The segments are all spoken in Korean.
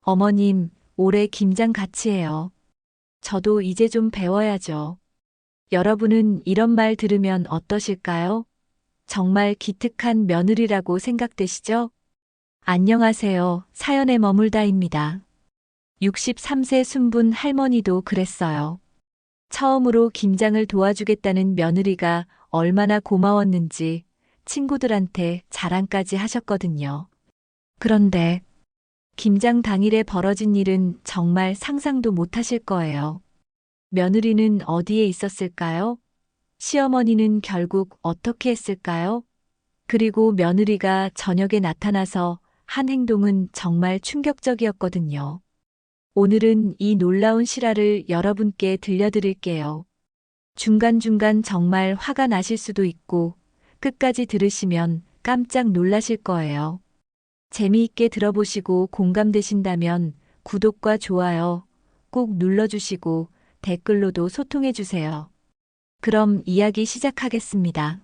어머님, 올해 김장 같이 해요. 저도 이제 좀 배워야죠. 여러분은 이런 말 들으면 어떠실까요? 정말 기특한 며느리라고 생각되시죠? 안녕하세요. 사연에 머물다입니다. 63세 순분 할머니도 그랬어요. 처음으로 김장을 도와주겠다는 며느리가 얼마나 고마웠는지 친구들한테 자랑까지 하셨거든요. 그런데 김장 당일에 벌어진 일은 정말 상상도 못 하실 거예요. 며느리는 어디에 있었을까요? 시어머니는 결국 어떻게 했을까요? 그리고 며느리가 저녁에 나타나서 한 행동은 정말 충격적이었거든요. 오늘은 이 놀라운 실화를 여러분께 들려드릴게요. 중간중간 정말 화가 나실 수도 있고 끝까지 들으시면 깜짝 놀라실 거예요. 재미있게 들어보시고 공감되신다면 구독과 좋아요 꼭 눌러주시고 댓글로도 소통해주세요. 그럼 이야기 시작하겠습니다.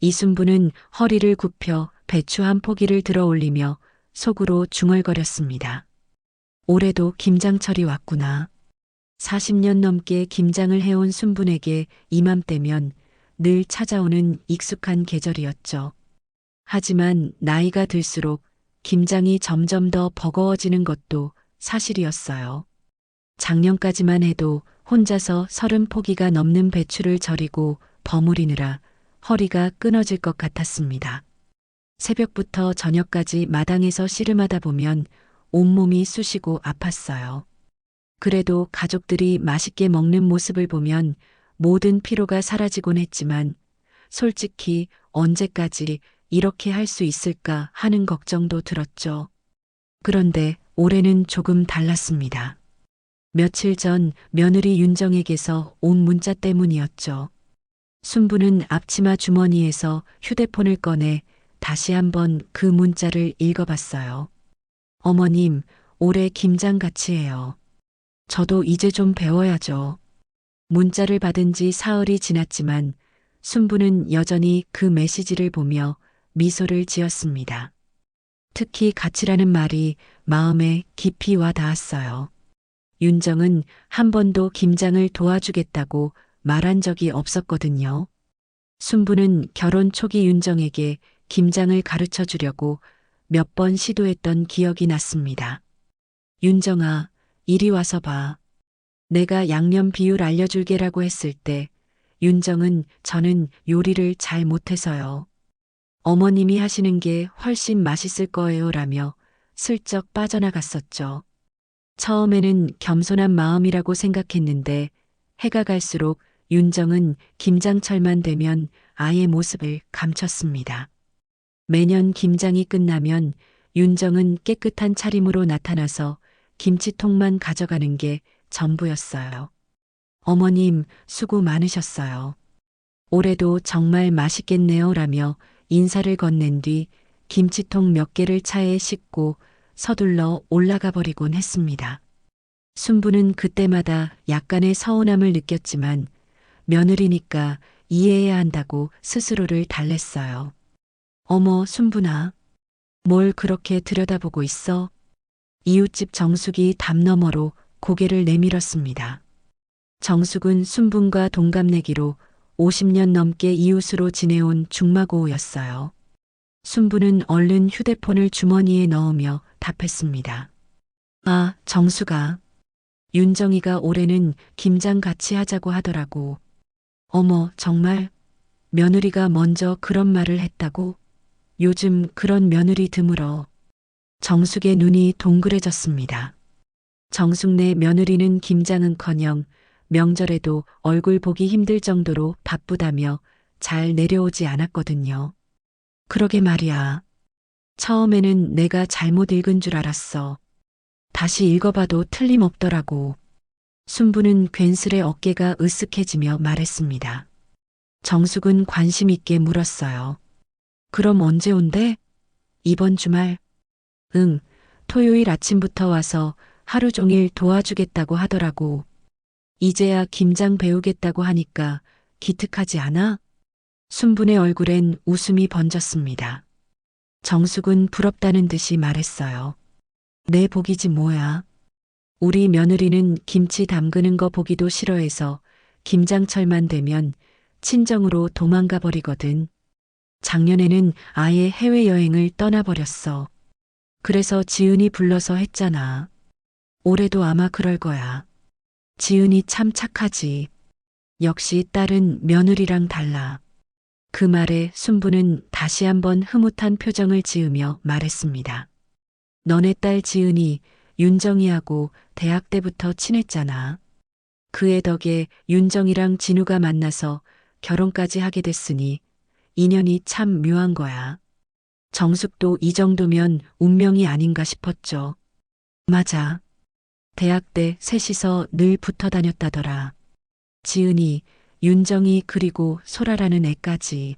이순부는 허리를 굽혀 배추 한 포기를 들어 올리며 속으로 중얼거렸습니다. 올해도 김장철이 왔구나. 40년 넘게 김장을 해온 순분에게 이맘때면 늘 찾아오는 익숙한 계절이었죠. 하지만 나이가 들수록 김장이 점점 더 버거워지는 것도 사실이었어요. 작년까지만 해도 혼자서 30포기가 넘는 배추를 절이고 버무리느라 허리가 끊어질 것 같았습니다. 새벽부터 저녁까지 마당에서 씨름하다 보면 온몸이 쑤시고 아팠어요. 그래도 가족들이 맛있게 먹는 모습을 보면 모든 피로가 사라지곤 했지만 솔직히 언제까지 이렇게 할 수 있을까 하는 걱정도 들었죠. 그런데 올해는 조금 달랐습니다. 며칠 전 며느리 윤정에게서 온 문자 때문이었죠. 순부는 앞치마 주머니에서 휴대폰을 꺼내 다시 한번 그 문자를 읽어봤어요. 어머님, 올해 김장 같이 해요. 저도 이제 좀 배워야죠. 문자를 받은 지 사흘이 지났지만 순부는 여전히 그 메시지를 보며 미소를 지었습니다. 특히 같이라는 말이 마음에 깊이 와 닿았어요. 윤정은 한 번도 김장을 도와주겠다고 말한 적이 없었거든요. 순부는 결혼 초기 윤정에게 김장을 가르쳐 주려고 몇 번 시도했던 기억이 났습니다. 윤정아, 이리 와서 봐. 내가 양념 비율 알려줄게라고 했을 때 윤정은 저는 요리를 잘 못해서요. 어머님이 하시는 게 훨씬 맛있을 거예요 라며 슬쩍 빠져나갔었죠. 처음에는 겸손한 마음이라고 생각했는데 해가 갈수록 윤정은 김장철만 되면 아예 모습을 감췄습니다. 매년 김장이 끝나면 윤정은 깨끗한 차림으로 나타나서 김치통만 가져가는 게 전부였어요. 어머님, 수고 많으셨어요. 올해도 정말 맛있겠네요 라며 인사를 건넨 뒤 김치통 몇 개를 차에 싣고 서둘러 올라가 버리곤 했습니다. 순부는 그때마다 약간의 서운함을 느꼈지만 며느리니까 이해해야 한다고 스스로를 달랬어요. 어머, 순부나. 뭘 그렇게 들여다보고 있어? 이웃집 정숙이 담 너머로 고개를 내밀었습니다. 정숙은 순분과 동갑내기로 50년 넘게 이웃으로 지내온 중마고우였어요. 순부는 얼른 휴대폰을 주머니에 넣으며 답했습니다. 아, 정숙아. 윤정이가 올해는 김장 같이 하자고 하더라고. 어머, 정말? 며느리가 먼저 그런 말을 했다고? 요즘 그런 며느리 드물어. 정숙의 눈이 동그래졌습니다. 정숙네 며느리는 김장은커녕 명절에도 얼굴 보기 힘들 정도로 바쁘다며 잘 내려오지 않았거든요. 그러게 말이야. 처음에는 내가 잘못 읽은 줄 알았어. 다시 읽어봐도 틀림없더라고. 순부는 괜스레 어깨가 으쓱해지며 말했습니다. 정숙은 관심 있게 물었어요. 그럼 언제 온대? 이번 주말? 응, 토요일 아침부터 와서 하루 종일 도와주겠다고 하더라고. 이제야 김장 배우겠다고 하니까 기특하지 않아? 순분의 얼굴엔 웃음이 번졌습니다. 정숙은 부럽다는 듯이 말했어요. 내 복이지 뭐야. 우리 며느리는 김치 담그는 거 보기도 싫어해서 김장철만 되면 친정으로 도망가 버리거든. 작년에는 아예 해외여행을 떠나버렸어. 그래서 지은이 불러서 했잖아. 올해도 아마 그럴 거야. 지은이 참 착하지. 역시 딸은 며느리랑 달라. 그 말에 순부는 다시 한번 흐뭇한 표정을 지으며 말했습니다. 너네 딸 지은이 윤정이하고 대학 때부터 친했잖아. 그 애 덕에 윤정이랑 진우가 만나서 결혼까지 하게 됐으니 인연이 참 묘한 거야. 정숙도 이 정도면 운명이 아닌가 싶었죠. 맞아. 대학 때 셋이서 늘 붙어 다녔다더라. 지은이, 윤정이 그리고 소라라는 애까지.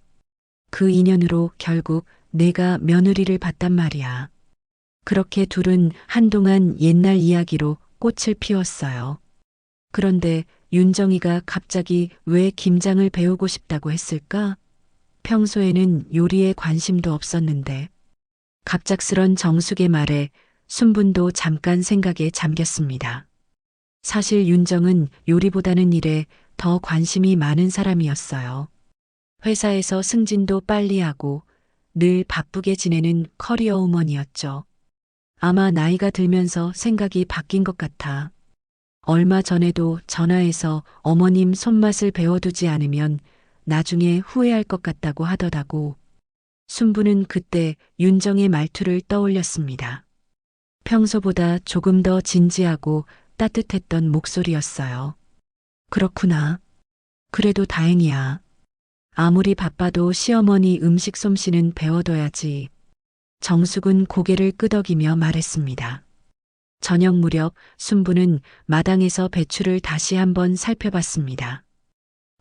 그 인연으로 결국 내가 며느리를 봤단 말이야. 그렇게 둘은 한동안 옛날 이야기로 꽃을 피웠어요. 그런데 윤정이가 갑자기 왜 김장을 배우고 싶다고 했을까? 평소에는 요리에 관심도 없었는데 갑작스런 정숙의 말에 순분도 잠깐 생각에 잠겼습니다. 사실 윤정은 요리보다는 일에 더 관심이 많은 사람이었어요. 회사에서 승진도 빨리 하고 늘 바쁘게 지내는 커리어 우먼이었죠. 아마 나이가 들면서 생각이 바뀐 것 같아. 얼마 전에도 전화해서 어머님 손맛을 배워두지 않으면 나중에 후회할 것 같다고 하더라고. 순부는 그때 윤정의 말투를 떠올렸습니다. 평소보다 조금 더 진지하고 따뜻했던 목소리였어요. 그렇구나. 그래도 다행이야. 아무리 바빠도 시어머니 음식 솜씨는 배워둬야지. 정숙은 고개를 끄덕이며 말했습니다. 저녁 무렵 순부는 마당에서 배추를 다시 한번 살펴봤습니다.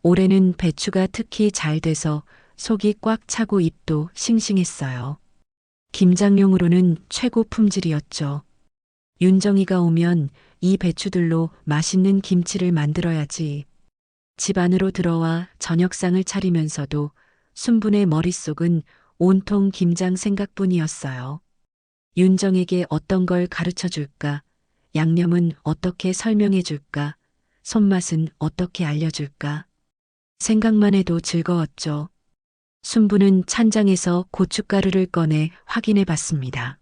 올해는 배추가 특히 잘 돼서 속이 꽉 차고 잎도 싱싱했어요. 김장용으로는 최고 품질이었죠. 윤정이가 오면 이 배추들로 맛있는 김치를 만들어야지. 집 안으로 들어와 저녁상을 차리면서도 순분의 머릿속은 온통 김장 생각뿐이었어요. 윤정에게 어떤 걸 가르쳐 줄까? 양념은 어떻게 설명해 줄까? 손맛은 어떻게 알려줄까? 생각만 해도 즐거웠죠. 순부는 찬장에서 고춧가루를 꺼내 확인해 봤습니다.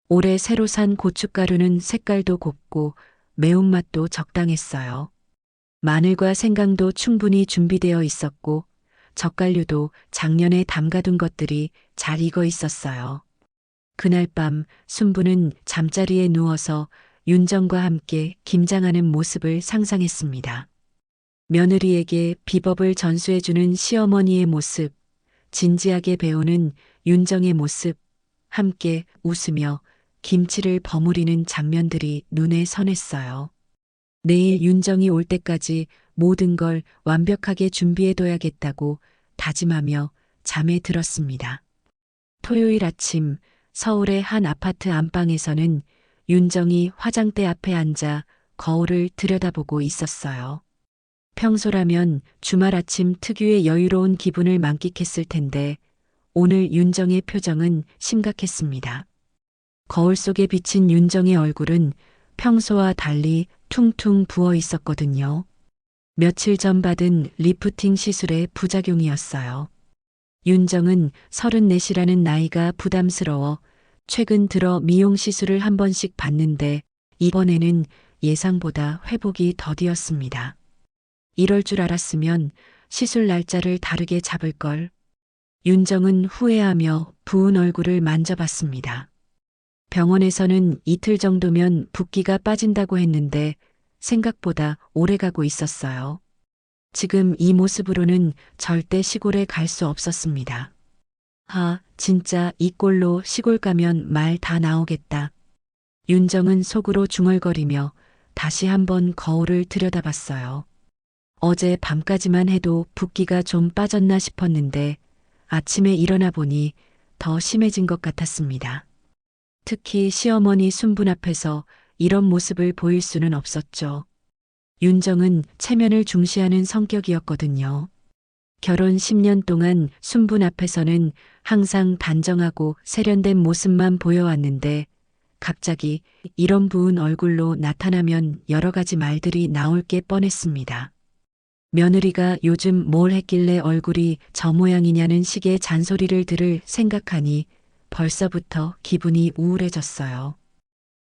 올해 새로 산 고춧가루는 색깔도 곱고 매운맛도 적당했어요. 마늘과 생강도 충분히 준비되어 있었고 젓갈류도 작년에 담가둔 것들이 잘 익어 있었어요. 그날 밤 순부는 잠자리에 누워서 윤정과 함께 김장하는 모습을 상상했습니다. 며느리에게 비법을 전수해주는 시어머니의 모습, 진지하게 배우는 윤정의 모습, 함께 웃으며 김치를 버무리는 장면들이 눈에 선했어요. 내일 윤정이 올 때까지 모든 걸 완벽하게 준비해둬야겠다고 다짐하며 잠에 들었습니다. 토요일 아침 서울의 한 아파트 안방에서는 윤정이 화장대 앞에 앉아 거울을 들여다보고 있었어요. 평소라면 주말 아침 특유의 여유로운 기분을 만끽했을 텐데 오늘 윤정의 표정은 심각했습니다. 거울 속에 비친 윤정의 얼굴은 평소와 달리 퉁퉁 부어 있었거든요. 며칠 전 받은 리프팅 시술의 부작용이었어요. 윤정은 34이라는 나이가 부담스러워 최근 들어 미용 시술을 한 번씩 받는데 이번에는 예상보다 회복이 더디었습니다. 이럴 줄 알았으면 시술 날짜를 다르게 잡을 걸. 윤정은 후회하며 부은 얼굴을 만져봤습니다. 병원에서는 이틀 정도면 붓기가 빠진다고 했는데 생각보다 오래 가고 있었어요. 지금 이 모습으로는 절대 시골에 갈 수 없었습니다. 아, 진짜 이 꼴로 시골 가면 말 다 나오겠다. 윤정은 속으로 중얼거리며 다시 한번 거울을 들여다봤어요. 어제 밤까지만 해도 붓기가 좀 빠졌나 싶었는데 아침에 일어나 보니 더 심해진 것 같았습니다. 특히 시어머니 순분 앞에서 이런 모습을 보일 수는 없었죠. 윤정은 체면을 중시하는 성격이었거든요. 결혼 10년 동안 순분 앞에서는 항상 단정하고 세련된 모습만 보여왔는데 갑자기 이런 부은 얼굴로 나타나면 여러 가지 말들이 나올 게 뻔했습니다. 며느리가 요즘 뭘 했길래 얼굴이 저 모양이냐는 식의 잔소리를 들을 생각하니 벌써부터 기분이 우울해졌어요.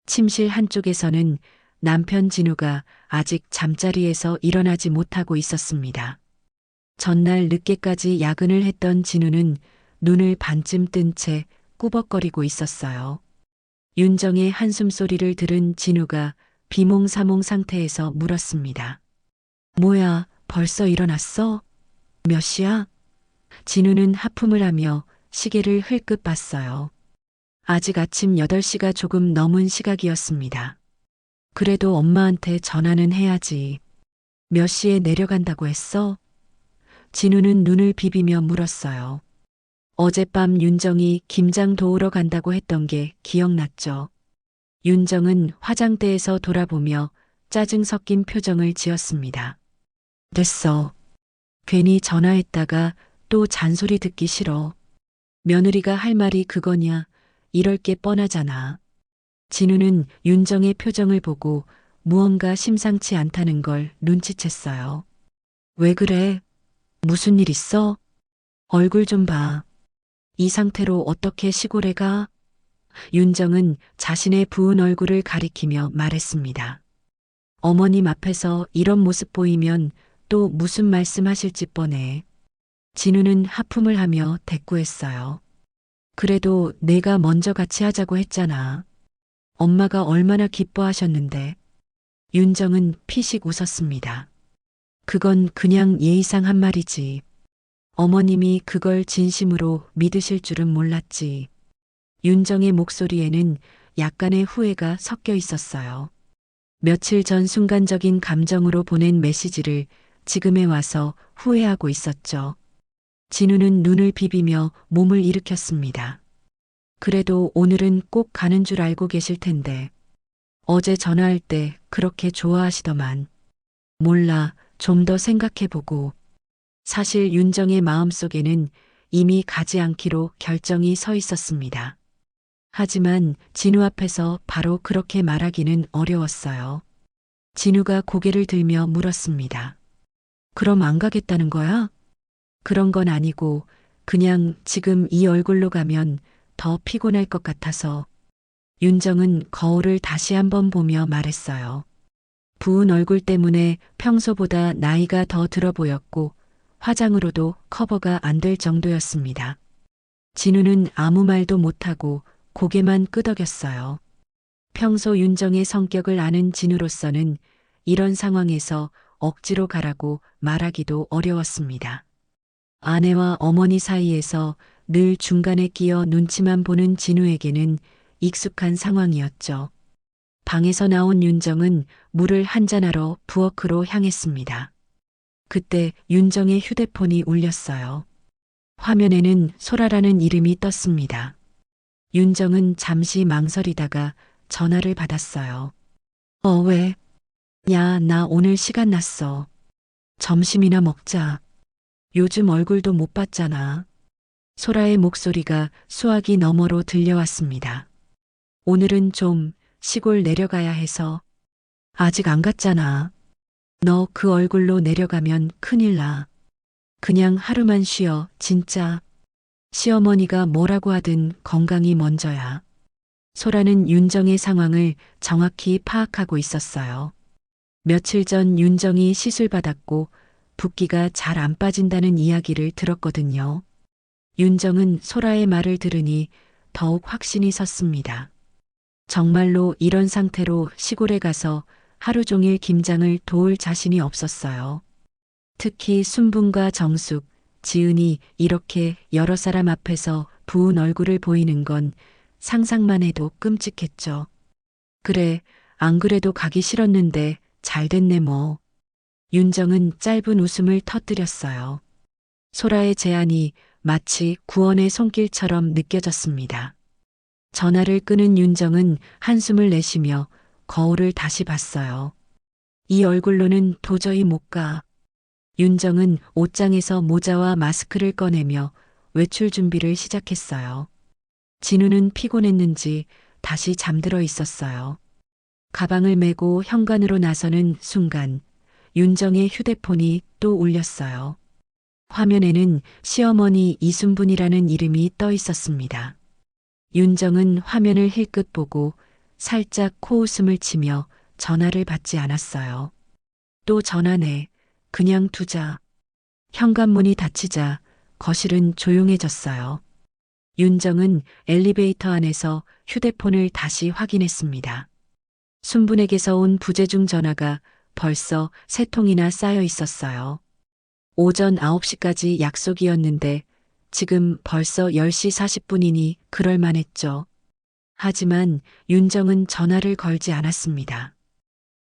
침실 한쪽에서는 남편 진우가 아직 잠자리에서 일어나지 못하고 있었습니다. 전날 늦게까지 야근을 했던 진우는 눈을 반쯤 뜬 채 꾸벅거리고 있었어요. 윤정의 한숨 소리를 들은 진우가 비몽사몽 상태에서 물었습니다. 뭐야, 벌써 일어났어? 몇 시야? 진우는 하품을 하며 시계를 흘끗 봤어요. 아직 아침 8시가 조금 넘은 시각이었습니다. 그래도 엄마한테 전화는 해야지. 몇 시에 내려간다고 했어? 진우는 눈을 비비며 물었어요. 어젯밤 윤정이 김장 도우러 간다고 했던 게 기억났죠. 윤정은 화장대에서 돌아보며 짜증 섞인 표정을 지었습니다. 됐어. 괜히 전화했다가 또 잔소리 듣기 싫어. 며느리가 할 말이 그거냐. 이럴 게 뻔하잖아. 진우는 윤정의 표정을 보고 무언가 심상치 않다는 걸 눈치챘어요. 왜 그래? 무슨 일 있어? 얼굴 좀 봐. 이 상태로 어떻게 시골에 가? 윤정은 자신의 부은 얼굴을 가리키며 말했습니다. 어머님 앞에서 이런 모습 보이면 또 무슨 말씀하실지 뻔해. 진우는 하품을 하며 대꾸했어요. 그래도 내가 먼저 같이 하자고 했잖아. 엄마가 얼마나 기뻐하셨는데. 윤정은 피식 웃었습니다. 그건 그냥 예의상 한 말이지. 어머님이 그걸 진심으로 믿으실 줄은 몰랐지. 윤정의 목소리에는 약간의 후회가 섞여 있었어요. 며칠 전 순간적인 감정으로 보낸 메시지를 지금에 와서 후회하고 있었죠. 진우는 눈을 비비며 몸을 일으켰습니다. 그래도 오늘은 꼭 가는 줄 알고 계실 텐데. 어제 전화할 때 그렇게 좋아하시더만. 몰라, 좀 더 생각해보고. 사실 윤정의 마음속에는 이미 가지 않기로 결정이 서 있었습니다. 하지만 진우 앞에서 바로 그렇게 말하기는 어려웠어요. 진우가 고개를 들며 물었습니다. 그럼 안 가겠다는 거야? 그런 건 아니고 그냥 지금 이 얼굴로 가면 더 피곤할 것 같아서. 윤정은 거울을 다시 한번 보며 말했어요. 부은 얼굴 때문에 평소보다 나이가 더 들어 보였고 화장으로도 커버가 안 될 정도였습니다. 진우는 아무 말도 못하고 고개만 끄덕였어요. 평소 윤정의 성격을 아는 진우로서는 이런 상황에서 억지로 가라고 말하기도 어려웠습니다. 아내와 어머니 사이에서 늘 중간에 끼어 눈치만 보는 진우에게는 익숙한 상황이었죠. 방에서 나온 윤정은 물을 한잔하러 부엌으로 향했습니다. 그때 윤정의 휴대폰이 울렸어요. 화면에는 소라라는 이름이 떴습니다. 윤정은 잠시 망설이다가 전화를 받았어요. 왜? 야, 나 오늘 시간 났어. 점심이나 먹자. 요즘 얼굴도 못 봤잖아. 소라의 목소리가 수화기 너머로 들려왔습니다. 오늘은 좀 시골 내려가야 해서. 아직 안 갔잖아. 너 그 얼굴로 내려가면 큰일 나. 그냥 하루만 쉬어, 진짜. 시어머니가 뭐라고 하든 건강이 먼저야. 소라는 윤정의 상황을 정확히 파악하고 있었어요. 며칠 전 윤정이 시술 받았고 붓기가 잘 안 빠진다는 이야기를 들었거든요. 윤정은 소라의 말을 들으니 더욱 확신이 섰습니다. 정말로 이런 상태로 시골에 가서 하루 종일 김장을 도울 자신이 없었어요. 특히 순분과 정숙, 지은이 이렇게 여러 사람 앞에서 부은 얼굴을 보이는 건 상상만 해도 끔찍했죠. 그래, 안 그래도 가기 싫었는데 잘 됐네 뭐. 윤정은 짧은 웃음을 터뜨렸어요. 소라의 제안이 마치 구원의 손길처럼 느껴졌습니다. 전화를 끊은 윤정은 한숨을 내쉬며 거울을 다시 봤어요. 이 얼굴로는 도저히 못 가. 윤정은 옷장에서 모자와 마스크를 꺼내며 외출 준비를 시작했어요. 진우는 피곤했는지 다시 잠들어 있었어요. 가방을 메고 현관으로 나서는 순간 윤정의 휴대폰이 또 울렸어요. 화면에는 시어머니 이순분이라는 이름이 떠 있었습니다. 윤정은 화면을 힐끗 보고 살짝 코웃음을 치며 전화를 받지 않았어요. 또 전화네. 그냥 두자. 현관문이 닫히자 거실은 조용해졌어요. 윤정은 엘리베이터 안에서 휴대폰을 다시 확인했습니다. 순분에게서 온 부재중 전화가 벌써 3통이나 쌓여 있었어요. 오전 9시까지 약속이었는데 지금 벌써 10시 40분이니 그럴만했죠. 하지만 윤정은 전화를 걸지 않았습니다.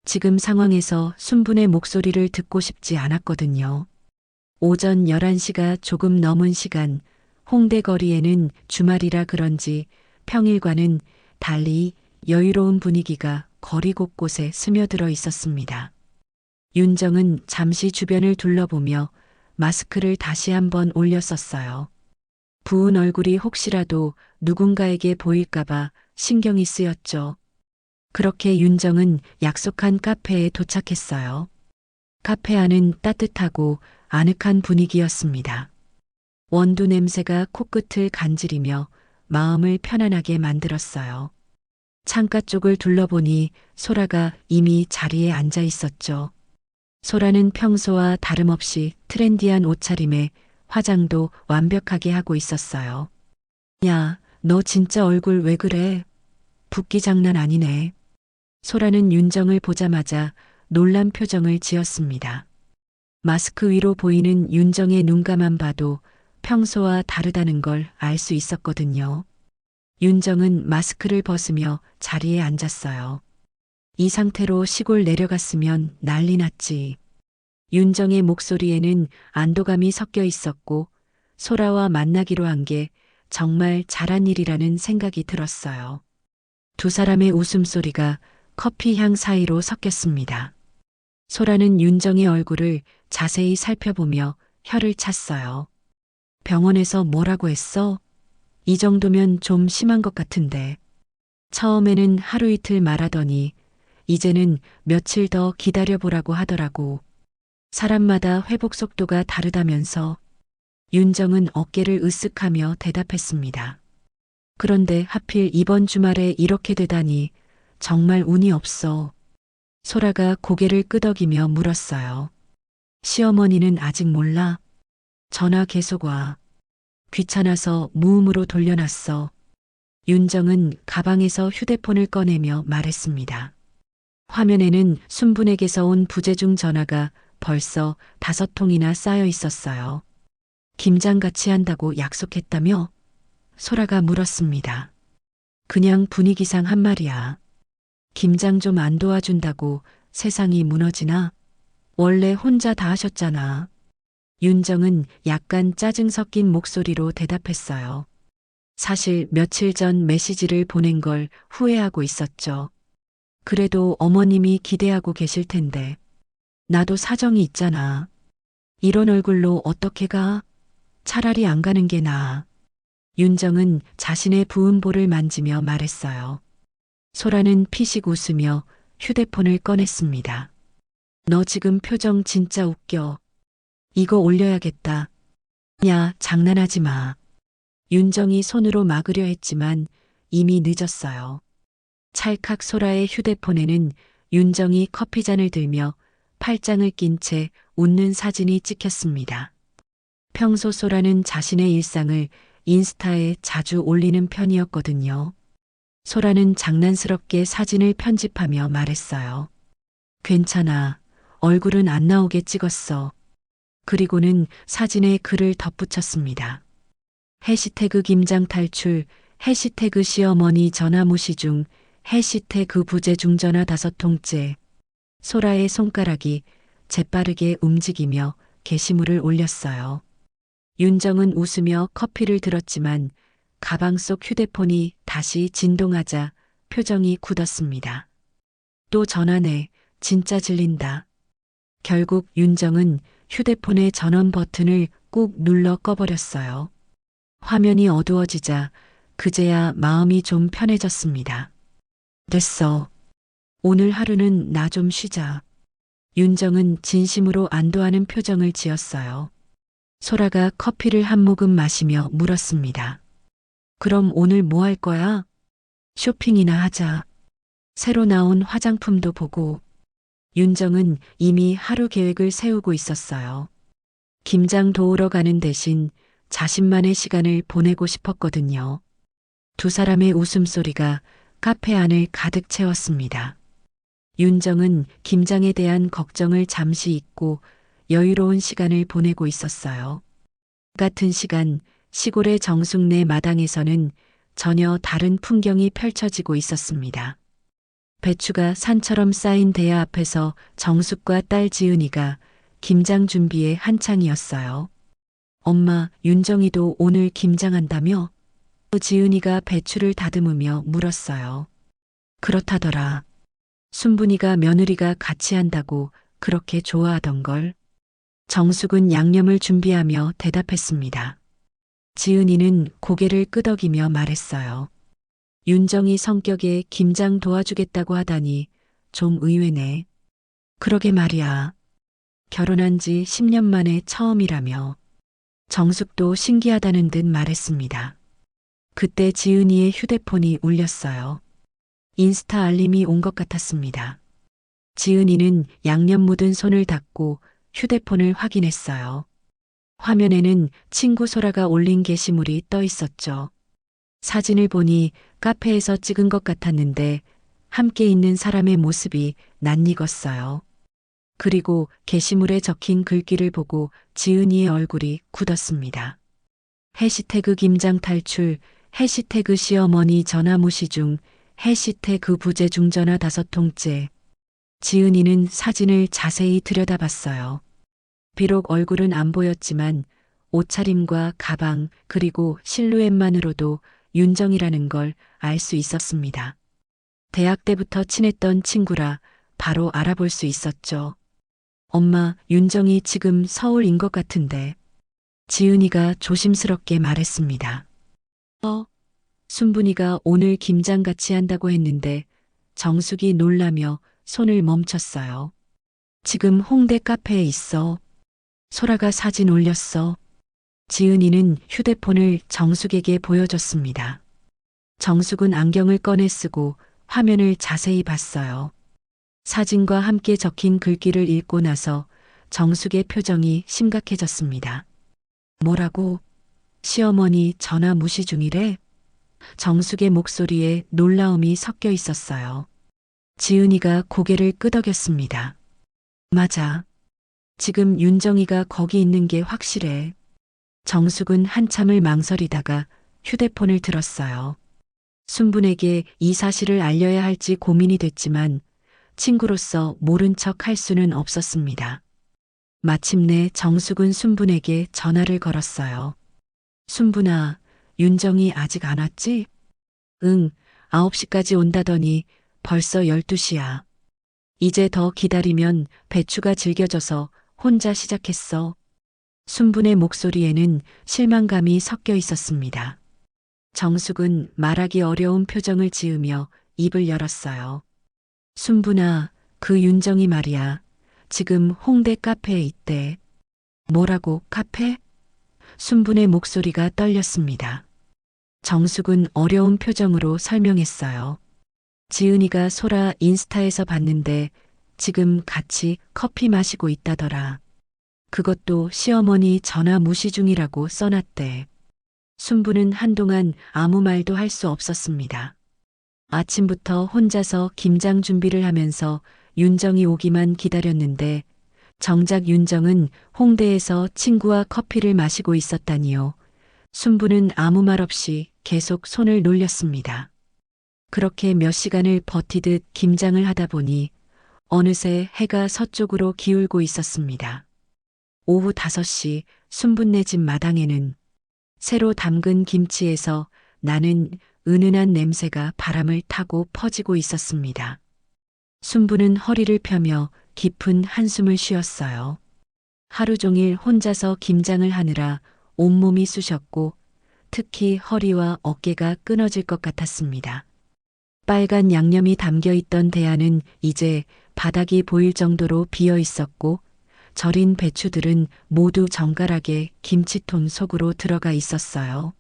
지금 상황에서 순분의 목소리를 듣고 싶지 않았거든요. 오전 11시가 조금 넘은 시간, 홍대 거리에는 주말이라 그런지 평일과는 달리 여유로운 분위기가 거리 곳곳에 스며들어 있었습니다. 윤정은 잠시 주변을 둘러보며 마스크를 다시 한번 올렸었어요. 부은 얼굴이 혹시라도 누군가에게 보일까봐 신경이 쓰였죠. 그렇게 윤정은 약속한 카페에 도착했어요. 카페 안은 따뜻하고 아늑한 분위기였습니다. 원두 냄새가 코끝을 간지리며 마음을 편안하게 만들었어요. 창가 쪽을 둘러보니 소라가 이미 자리에 앉아 있었죠. 소라는 평소와 다름없이 트렌디한 옷차림에 화장도 완벽하게 하고 있었어요. 야, 너 진짜 얼굴 왜 그래? 붓기 장난 아니네. 소라는 윤정을 보자마자 놀란 표정을 지었습니다. 마스크 위로 보이는 윤정의 눈가만 봐도 평소와 다르다는 걸 알 수 있었거든요. 윤정은 마스크를 벗으며 자리에 앉았어요. 이 상태로 시골 내려갔으면 난리 났지. 윤정의 목소리에는 안도감이 섞여 있었고 소라와 만나기로 한 게 정말 잘한 일이라는 생각이 들었어요. 두 사람의 웃음소리가 커피 향 사이로 섞였습니다. 소라는 윤정의 얼굴을 자세히 살펴보며 혀를 찼어요. 병원에서 뭐라고 했어? 이 정도면 좀 심한 것 같은데. 처음에는 하루 이틀 말하더니 이제는 며칠 더 기다려보라고 하더라고. 사람마다 회복 속도가 다르다면서. 윤정은 어깨를 으쓱하며 대답했습니다. 그런데 하필 이번 주말에 이렇게 되다니 정말 운이 없어. 소라가 고개를 끄덕이며 물었어요. 시어머니는 아직 몰라? 전화 계속 와. 귀찮아서 무음으로 돌려놨어. 윤정은 가방에서 휴대폰을 꺼내며 말했습니다. 화면에는 순분에게서 온 부재중 전화가 벌써 5통이나 쌓여 있었어요. 김장 같이 한다고 약속했다며? 소라가 물었습니다. 그냥 분위기상 한 말이야. 김장 좀 안 도와준다고 세상이 무너지나? 원래 혼자 다 하셨잖아. 윤정은 약간 짜증 섞인 목소리로 대답했어요. 사실 며칠 전 메시지를 보낸 걸 후회하고 있었죠. 그래도 어머님이 기대하고 계실 텐데. 나도 사정이 있잖아. 이런 얼굴로 어떻게 가? 차라리 안 가는 게 나아. 윤정은 자신의 부은 볼을 만지며 말했어요. 소라는 피식 웃으며 휴대폰을 꺼냈습니다. 너 지금 표정 진짜 웃겨. 이거 올려야겠다. 야, 장난하지 마. 윤정이 손으로 막으려 했지만 이미 늦었어요. 찰칵 소라의 휴대폰에는 윤정이 커피잔을 들며 팔짱을 낀 채 웃는 사진이 찍혔습니다. 평소 소라는 자신의 일상을 인스타에 자주 올리는 편이었거든요. 소라는 장난스럽게 사진을 편집하며 말했어요. 괜찮아. 얼굴은 안 나오게 찍었어. 그리고는 사진에 글을 덧붙였습니다. 해시태그 김장 탈출, 해시태그 시어머니 전화 무시 중, 해시태그 부재중 전화 5통째. 소라의 손가락이 재빠르게 움직이며 게시물을 올렸어요. 윤정은 웃으며 커피를 들었지만 가방 속 휴대폰이 다시 진동하자 표정이 굳었습니다. 또 전화네. 진짜 질린다. 결국 윤정은 휴대폰의 전원 버튼을 꾹 눌러 꺼버렸어요. 화면이 어두워지자 그제야 마음이 좀 편해졌습니다. 됐어. 오늘 하루는 나 좀 쉬자. 윤정은 진심으로 안도하는 표정을 지었어요. 소라가 커피를 한 모금 마시며 물었습니다. 그럼 오늘 뭐 할 거야? 쇼핑이나 하자. 새로 나온 화장품도 보고. 윤정은 이미 하루 계획을 세우고 있었어요. 김장 도우러 가는 대신 자신만의 시간을 보내고 싶었거든요. 두 사람의 웃음소리가 카페 안을 가득 채웠습니다. 윤정은 김장에 대한 걱정을 잠시 잊고 여유로운 시간을 보내고 있었어요. 같은 시간 시골의 정숙내 마당에서는 전혀 다른 풍경이 펼쳐지고 있었습니다. 배추가 산처럼 쌓인 대야 앞에서 정숙과 딸 지은이가 김장 준비에 한창이었어요. 엄마, 윤정이도 오늘 김장한다며? 지은이가 배추를 다듬으며 물었어요. 그렇다더라. 순분이가 며느리가 같이 한다고 그렇게 좋아하던걸. 정숙은 양념을 준비하며 대답했습니다. 지은이는 고개를 끄덕이며 말했어요. 윤정이 성격에 김장 도와주겠다고 하다니 좀 의외네. 그러게 말이야. 결혼한 지 10년 만에 처음이라며. 정숙도 신기하다는 듯 말했습니다. 그때 지은이의 휴대폰이 울렸어요. 인스타 알림이 온 것 같았습니다. 지은이는 양념 묻은 손을 닦고 휴대폰을 확인했어요. 화면에는 친구 소라가 올린 게시물이 떠 있었죠. 사진을 보니 카페에서 찍은 것 같았는데 함께 있는 사람의 모습이 낯익었어요. 그리고 게시물에 적힌 글귀를 보고 지은이의 얼굴이 굳었습니다. 해시태그 김장 탈출, 해시태그 시어머니 전화 무시 중, 해시태그 부재 중 전화 5통째. 지은이는 사진을 자세히 들여다봤어요. 비록 얼굴은 안 보였지만 옷차림과 가방 그리고 실루엣만으로도 윤정이라는 걸 알 수 있었습니다. 대학 때부터 친했던 친구라 바로 알아볼 수 있었죠. 엄마, 윤정이 지금 서울인 것 같은데. 지은이가 조심스럽게 말했습니다. 순분이가 오늘 김장 같이 한다고 했는데 정숙이 놀라며 손을 멈췄어요. 지금 홍대 카페에 있어. 소라가 사진 올렸어. 지은이는 휴대폰을 정숙에게 보여줬습니다. 정숙은 안경을 꺼내 쓰고 화면을 자세히 봤어요. 사진과 함께 적힌 글귀를 읽고 나서 정숙의 표정이 심각해졌습니다. 뭐라고? 시어머니 전화 무시 중이래? 정숙의 목소리에 놀라움이 섞여 있었어요. 지은이가 고개를 끄덕였습니다. 맞아. 지금 윤정이가 거기 있는 게 확실해. 정숙은 한참을 망설이다가 휴대폰을 들었어요. 순분에게 이 사실을 알려야 할지 고민이 됐지만 친구로서 모른 척 할 수는 없었습니다. 마침내 정숙은 순분에게 전화를 걸었어요. 순분아, 윤정이 아직 안 왔지? 응, 9시까지 온다더니 벌써 12시야. 이제 더 기다리면 배추가 질겨져서 혼자 시작했어. 순분의 목소리에는 실망감이 섞여 있었습니다. 정숙은 말하기 어려운 표정을 지으며 입을 열었어요. 순분아, 그 윤정이 말이야. 지금 홍대 카페에 있대. 뭐라고, 카페? 순분의 목소리가 떨렸습니다. 정숙은 어려운 표정으로 설명했어요. 지은이가 소라 인스타에서 봤는데 지금 같이 커피 마시고 있다더라. 그것도 시어머니 전화 무시 중이라고 써놨대. 순부는 한동안 아무 말도 할 수 없었습니다. 아침부터 혼자서 김장 준비를 하면서 윤정이 오기만 기다렸는데 정작 윤정은 홍대에서 친구와 커피를 마시고 있었다니요. 순부는 아무 말 없이 계속 손을 놀렸습니다. 그렇게 몇 시간을 버티듯 김장을 하다 보니 어느새 해가 서쪽으로 기울고 있었습니다. 오후 5시 순분네 집 마당에는 새로 담근 김치에서 나는 은은한 냄새가 바람을 타고 퍼지고 있었습니다. 순분은 허리를 펴며 깊은 한숨을 쉬었어요. 하루 종일 혼자서 김장을 하느라 온몸이 쑤셨고 특히 허리와 어깨가 끊어질 것 같았습니다. 빨간 양념이 담겨 있던 대야는 이제 바닥이 보일 정도로 비어 있었고 절인 배추들은 모두 정갈하게 김치통 속으로 들어가 있었어요.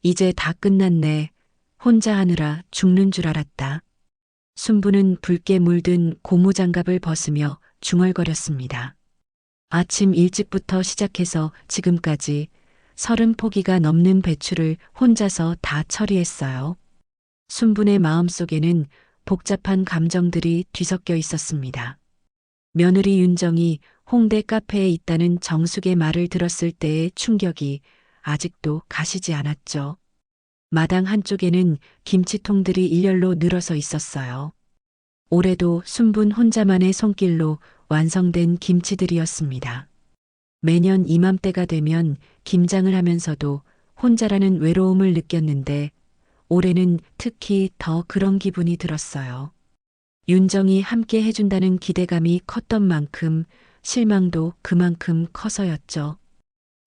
이제 다 끝났네. 혼자 하느라 죽는 줄 알았다. 순부는 붉게 물든 고무장갑을 벗으며 중얼거렸습니다. 아침 일찍부터 시작해서 지금까지 30포기가 넘는 배추를 혼자서 다 처리했어요. 순분의 마음속에는 복잡한 감정들이 뒤섞여 있었습니다. 며느리 윤정이 홍대 카페에 있다는 정숙의 말을 들었을 때의 충격이 아직도 가시지 않았죠. 마당 한쪽에는 김치통들이 일렬로 늘어서 있었어요. 올해도 순분 혼자만의 손길로 완성된 김치들이었습니다. 매년 이맘때가 되면 김장을 하면서도 혼자라는 외로움을 느꼈는데 올해는 특히 더 그런 기분이 들었어요. 윤정이 함께 해준다는 기대감이 컸던 만큼 실망도 그만큼 커서였죠.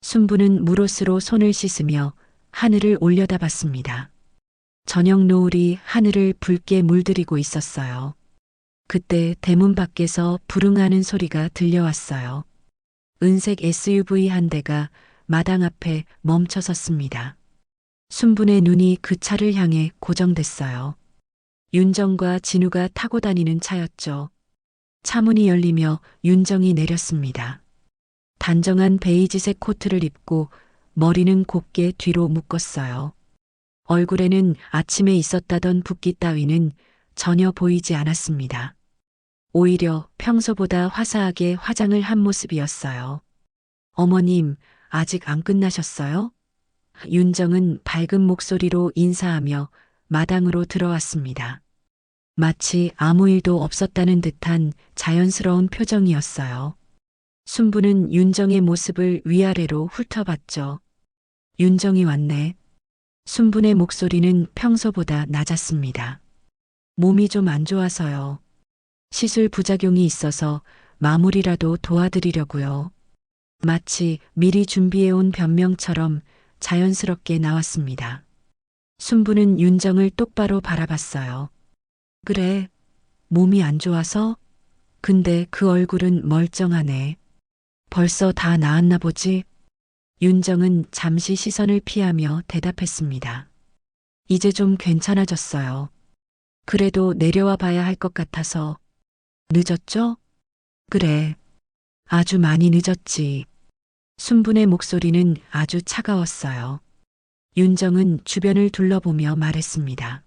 순부는 물옷으로 손을 씻으며 하늘을 올려다봤습니다. 저녁 노을이 하늘을 붉게 물들이고 있었어요. 그때 대문 밖에서 부릉하는 소리가 들려왔어요. 은색 SUV 한 대가 마당 앞에 멈춰 섰습니다. 순분의 눈이 그 차를 향해 고정됐어요. 윤정과 진우가 타고 다니는 차였죠. 차문이 열리며 윤정이 내렸습니다. 단정한 베이지색 코트를 입고 머리는 곱게 뒤로 묶었어요. 얼굴에는 아침에 있었다던 붓기 따위는 전혀 보이지 않았습니다. 오히려 평소보다 화사하게 화장을 한 모습이었어요. 어머님, 아직 안 끝나셨어요? 윤정은 밝은 목소리로 인사하며 마당으로 들어왔습니다. 마치 아무 일도 없었다는 듯한 자연스러운 표정이었어요. 순부는 윤정의 모습을 위아래로 훑어봤죠. 윤정이 왔네. 순분의 목소리는 평소보다 낮았습니다. 몸이 좀 안 좋아서요. 시술 부작용이 있어서 마무리라도 도와드리려고요. 마치 미리 준비해온 변명처럼 자연스럽게 나왔습니다. 순부는 윤정을 똑바로 바라봤어요. 그래, 몸이 안 좋아서? 근데 그 얼굴은 멀쩡하네. 벌써 다 나았나 보지? 윤정은 잠시 시선을 피하며 대답했습니다. 이제 좀 괜찮아졌어요. 그래도 내려와 봐야 할 것 같아서. 늦었죠? 그래. 아주 많이 늦었지. 순분의 목소리는 아주 차가웠어요. 윤정은 주변을 둘러보며 말했습니다.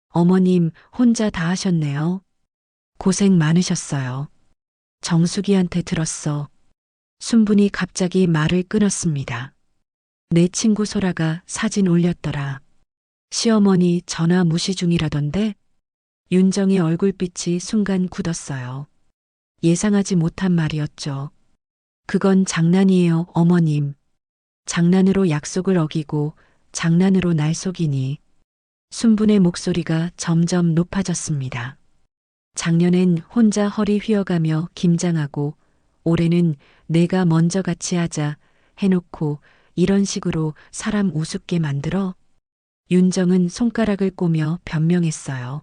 어머님 혼자 다 하셨네요. 고생 많으셨어요. 정숙이한테 들었어. 순분이 갑자기 말을 끊었습니다. 내 친구 소라가 사진 올렸더라. 시어머니 전화 무시 중이라던데? 윤정의 얼굴빛이 순간 굳었어요. 예상하지 못한 말이었죠. 그건 장난이에요, 어머님. 장난으로 약속을 어기고 장난으로 날 속이니. 순분의 목소리가 점점 높아졌습니다. 작년엔 혼자 허리 휘어가며 김장하고 올해는 내가 먼저 같이 하자 해놓고 이런 식으로 사람 우습게 만들어? 윤정은 손가락을 꼬며 변명했어요.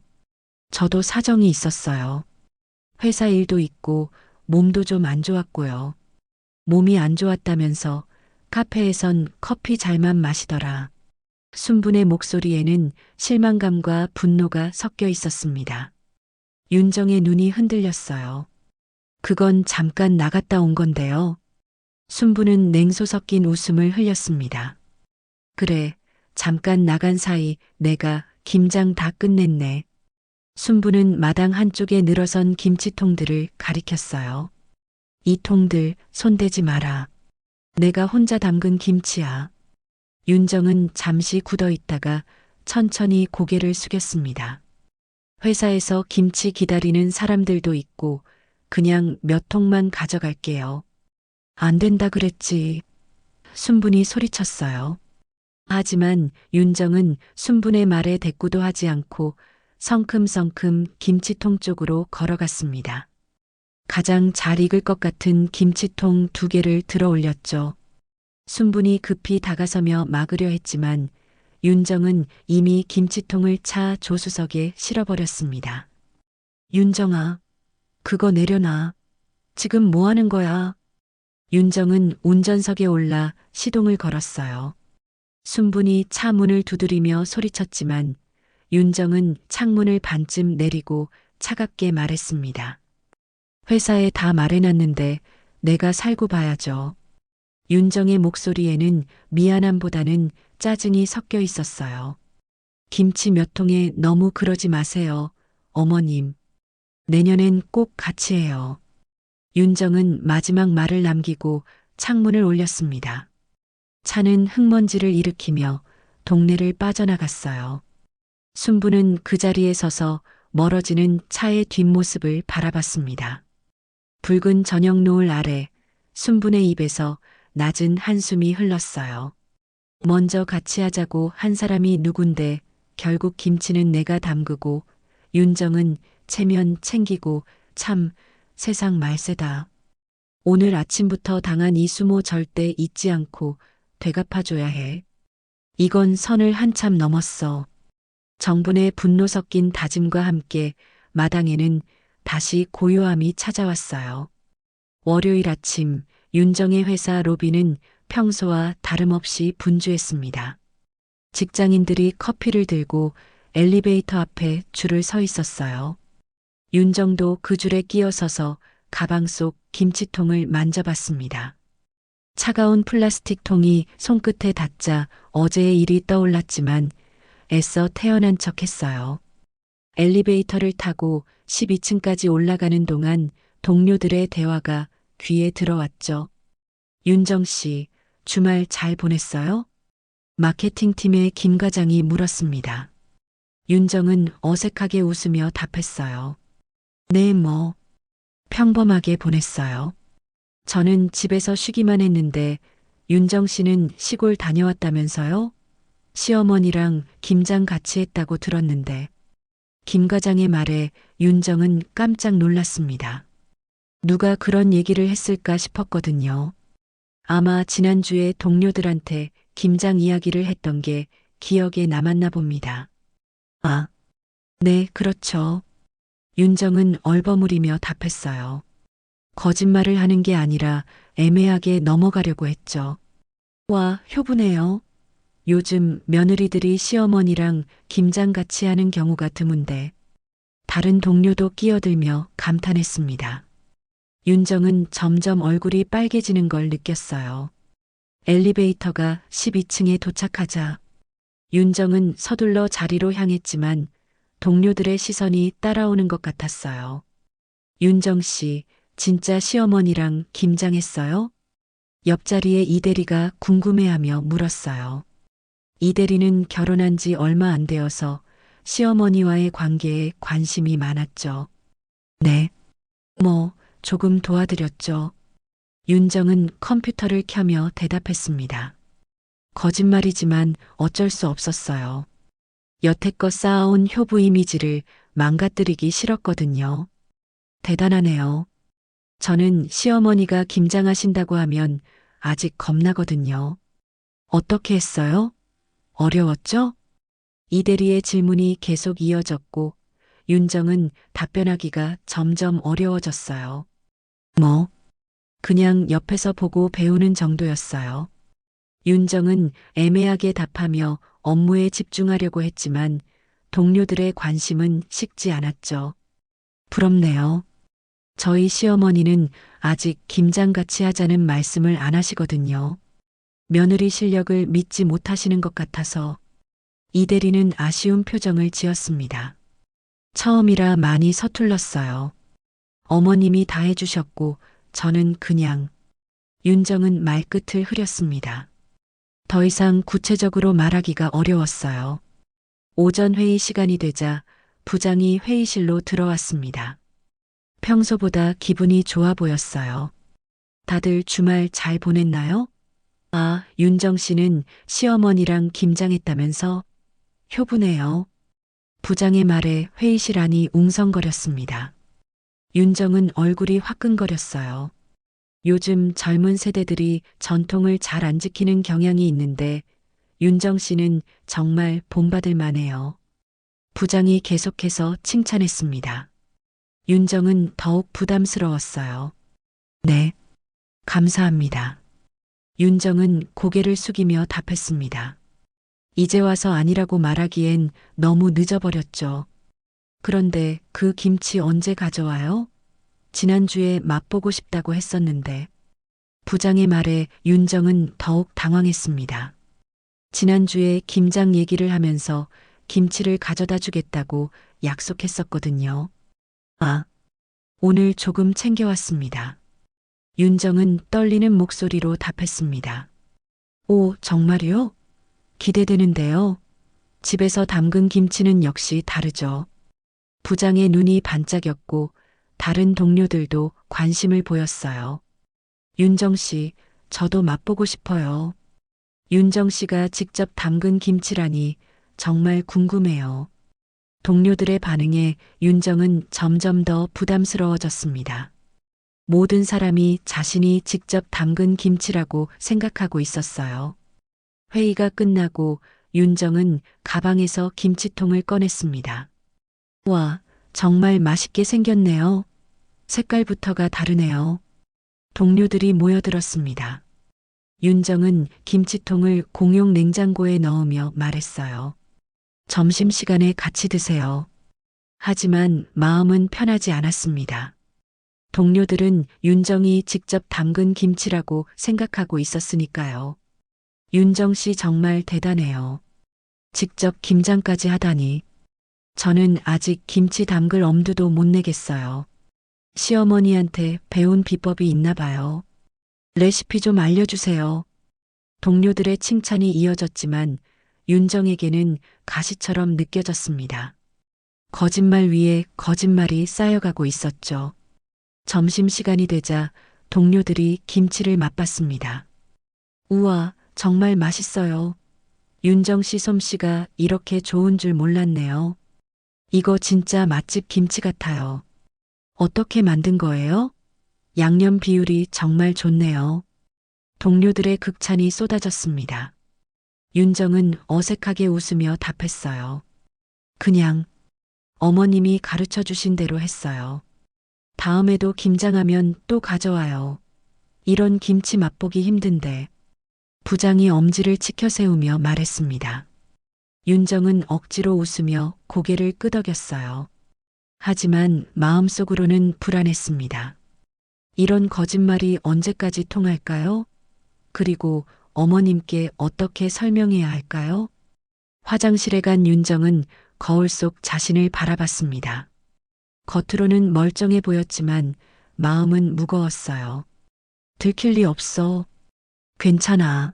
저도 사정이 있었어요. 회사 일도 있고 몸도 좀 안 좋았고요. 몸이 안 좋았다면서 카페에선 커피 잘만 마시더라. 순분의 목소리에는 실망감과 분노가 섞여 있었습니다. 윤정의 눈이 흔들렸어요. 그건 잠깐 나갔다 온 건데요. 순부는 냉소 섞인 웃음을 흘렸습니다. 그래, 잠깐 나간 사이 내가 김장 다 끝냈네. 순부는 마당 한쪽에 늘어선 김치통들을 가리켰어요. 이 통들 손대지 마라. 내가 혼자 담근 김치야. 윤정은 잠시 굳어 있다가 천천히 고개를 숙였습니다. 회사에서 김치 기다리는 사람들도 있고 그냥 몇 통만 가져갈게요. 안 된다 그랬지. 순분이 소리쳤어요. 하지만 윤정은 순분의 말에 대꾸도 하지 않고 성큼성큼 김치통 쪽으로 걸어갔습니다. 가장 잘 익을 것 같은 김치통 2개를 들어 올렸죠. 순분이 급히 다가서며 막으려 했지만 윤정은 이미 김치통을 차 조수석에 실어버렸습니다. 윤정아, 그거 내려놔. 지금 뭐 하는 거야? 윤정은 운전석에 올라 시동을 걸었어요. 순분이 차 문을 두드리며 소리쳤지만 윤정은 창문을 반쯤 내리고 차갑게 말했습니다. 회사에 다 말해놨는데 내가 살고 봐야죠. 윤정의 목소리에는 미안함보다는 짜증이 섞여 있었어요. 김치 몇 통에 너무 그러지 마세요, 어머님. 내년엔 꼭 같이 해요. 윤정은 마지막 말을 남기고 창문을 올렸습니다. 차는 흙먼지를 일으키며 동네를 빠져나갔어요. 순부는 그 자리에 서서 멀어지는 차의 뒷모습을 바라봤습니다. 붉은 저녁 노을 아래 순분의 입에서 낮은 한숨이 흘렀어요. 먼저 같이 하자고 한 사람이 누군데 결국 김치는 내가 담그고 윤정은 체면 챙기고 참 세상 말세다. 오늘 아침부터 당한 이 수모 절대 잊지 않고 되갚아줘야 해. 이건 선을 한참 넘었어. 정분의 분노 섞인 다짐과 함께 마당에는 다시 고요함이 찾아왔어요. 월요일 아침 윤정의 회사 로비는 평소와 다름없이 분주했습니다. 직장인들이 커피를 들고 엘리베이터 앞에 줄을 서 있었어요. 윤정도 그 줄에 끼어서서 가방 속 김치통을 만져봤습니다. 차가운 플라스틱 통이 손끝에 닿자 어제의 일이 떠올랐지만 애써 태어난 척 했어요. 엘리베이터를 타고 12층까지 올라가는 동안 동료들의 대화가 귀에 들어왔죠. 윤정 씨, 주말 잘 보냈어요? 마케팅팀의 김 과장이 물었습니다. 윤정은 어색하게 웃으며 답했어요. 네, 뭐. 평범하게 보냈어요. 저는 집에서 쉬기만 했는데 윤정 씨는 시골 다녀왔다면서요? 시어머니랑 김장 같이 했다고 들었는데. 김 과장의 말에 윤정은 깜짝 놀랐습니다. 누가 그런 얘기를 했을까 싶었거든요. 아마 지난주에 동료들한테 김장 이야기를 했던 게 기억에 남았나 봅니다. 아, 네, 그렇죠. 윤정은 얼버무리며 답했어요. 거짓말을 하는 게 아니라 애매하게 넘어가려고 했죠. 와, 효부네요. 요즘 며느리들이 시어머니랑 김장 같이 하는 경우가 드문데 다른 동료도 끼어들며 감탄했습니다. 윤정은 점점 얼굴이 빨개지는 걸 느꼈어요. 엘리베이터가 12층에 도착하자 윤정은 서둘러 자리로 향했지만 동료들의 시선이 따라오는 것 같았어요. 윤정 씨, 진짜 시어머니랑 김장했어요? 옆자리에 이대리가 궁금해하며 물었어요. 이대리는 결혼한 지 얼마 안 되어서 시어머니와의 관계에 관심이 많았죠. 네. 뭐, 조금 도와드렸죠. 윤정은 컴퓨터를 켜며 대답했습니다. 거짓말이지만 어쩔 수 없었어요. 여태껏 쌓아온 효부 이미지를 망가뜨리기 싫었거든요. 대단하네요. 저는 시어머니가 김장하신다고 하면 아직 겁나거든요. 어떻게 했어요? 어려웠죠? 이대리의 질문이 계속 이어졌고 윤정은 답변하기가 점점 어려워졌어요. 뭐, 그냥 옆에서 보고 배우는 정도였어요. 윤정은 애매하게 답하며 업무에 집중하려고 했지만 동료들의 관심은 식지 않았죠. 부럽네요. 저희 시어머니는 아직 김장같이 하자는 말씀을 안 하시거든요. 며느리 실력을 믿지 못하시는 것 같아서. 이대리는 아쉬운 표정을 지었습니다. 처음이라 많이 서툴렀어요. 어머님이 다 해주셨고 저는 그냥. 윤정은 말끝을 흐렸습니다. 더 이상 구체적으로 말하기가 어려웠어요. 오전 회의 시간이 되자 부장이 회의실로 들어왔습니다. 평소보다 기분이 좋아 보였어요. 다들 주말 잘 보냈나요? 아, 윤정 씨는 시어머니랑 김장했다면서? 효부네요. 부장의 말에 회의실 안이 웅성거렸습니다. 윤정은 얼굴이 화끈거렸어요. 요즘 젊은 세대들이 전통을 잘 안 지키는 경향이 있는데 윤정 씨는 정말 본받을 만해요. 부장이 계속해서 칭찬했습니다. 윤정은 더욱 부담스러웠어요. 네, 감사합니다. 윤정은 고개를 숙이며 답했습니다. 이제 와서 아니라고 말하기엔 너무 늦어버렸죠. 그런데 그 김치 언제 가져와요? 지난주에 맛보고 싶다고 했었는데. 부장의 말에 윤정은 더욱 당황했습니다. 지난주에 김장 얘기를 하면서 김치를 가져다 주겠다고 약속했었거든요. 아, 오늘 조금 챙겨왔습니다. 윤정은 떨리는 목소리로 답했습니다. 오, 정말요? 기대되는데요. 집에서 담근 김치는 역시 다르죠. 부장의 눈이 반짝였고 다른 동료들도 관심을 보였어요. 윤정 씨, 저도 맛보고 싶어요. 윤정 씨가 직접 담근 김치라니 정말 궁금해요. 동료들의 반응에 윤정은 점점 더 부담스러워졌습니다. 모든 사람이 자신이 직접 담근 김치라고 생각하고 있었어요. 회의가 끝나고 윤정은 가방에서 김치통을 꺼냈습니다. 와, 정말 맛있게 생겼네요. 색깔부터가 다르네요. 동료들이 모여들었습니다. 윤정은 김치통을 공용 냉장고에 넣으며 말했어요. 점심시간에 같이 드세요. 하지만 마음은 편하지 않았습니다. 동료들은 윤정이 직접 담근 김치라고 생각하고 있었으니까요. 윤정 씨 정말 대단해요. 직접 김장까지 하다니. 저는 아직 김치 담글 엄두도 못 내겠어요. 시어머니한테 배운 비법이 있나 봐요. 레시피 좀 알려주세요. 동료들의 칭찬이 이어졌지만 윤정에게는 가시처럼 느껴졌습니다. 거짓말 위에 거짓말이 쌓여가고 있었죠. 점심시간이 되자 동료들이 김치를 맛봤습니다. 우와, 정말 맛있어요. 윤정 씨 솜씨가 이렇게 좋은 줄 몰랐네요. 이거 진짜 맛집 김치 같아요. 어떻게 만든 거예요? 양념 비율이 정말 좋네요. 동료들의 극찬이 쏟아졌습니다. 윤정은 어색하게 웃으며 답했어요. 그냥 어머님이 가르쳐 주신 대로 했어요. 다음에도 김장하면 또 가져와요. 이런 김치 맛보기 힘든데. 부장이 엄지를 치켜 세우며 말했습니다. 윤정은 억지로 웃으며 고개를 끄덕였어요. 하지만 마음속으로는 불안했습니다. 이런 거짓말이 언제까지 통할까요? 그리고 어머님께 어떻게 설명해야 할까요? 화장실에 간 윤정은 거울 속 자신을 바라봤습니다. 겉으로는 멀쩡해 보였지만 마음은 무거웠어요. 들킬 리 없어. 괜찮아.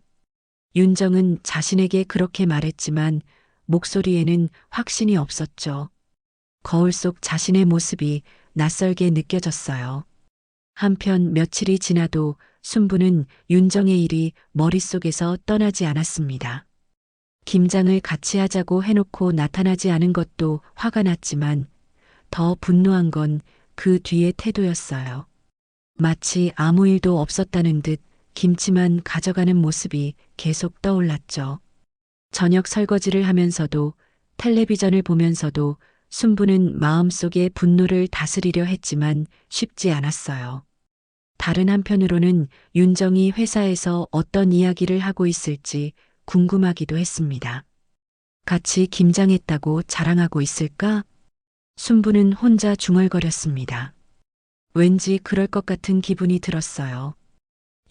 윤정은 자신에게 그렇게 말했지만 목소리에는 확신이 없었죠. 거울 속 자신의 모습이 낯설게 느껴졌어요. 한편 며칠이 지나도 순부는 윤정의 일이 머릿속에서 떠나지 않았습니다. 김장을 같이 하자고 해놓고 나타나지 않은 것도 화가 났지만 더 분노한 건 그 뒤의 태도였어요. 마치 아무 일도 없었다는 듯 김치만 가져가는 모습이 계속 떠올랐죠. 저녁 설거지를 하면서도 텔레비전을 보면서도 순부는 마음속에 분노를 다스리려 했지만 쉽지 않았어요. 다른 한편으로는 윤정이 회사에서 어떤 이야기를 하고 있을지 궁금하기도 했습니다. 같이 김장했다고 자랑하고 있을까? 순부는 혼자 중얼거렸습니다. 왠지 그럴 것 같은 기분이 들었어요.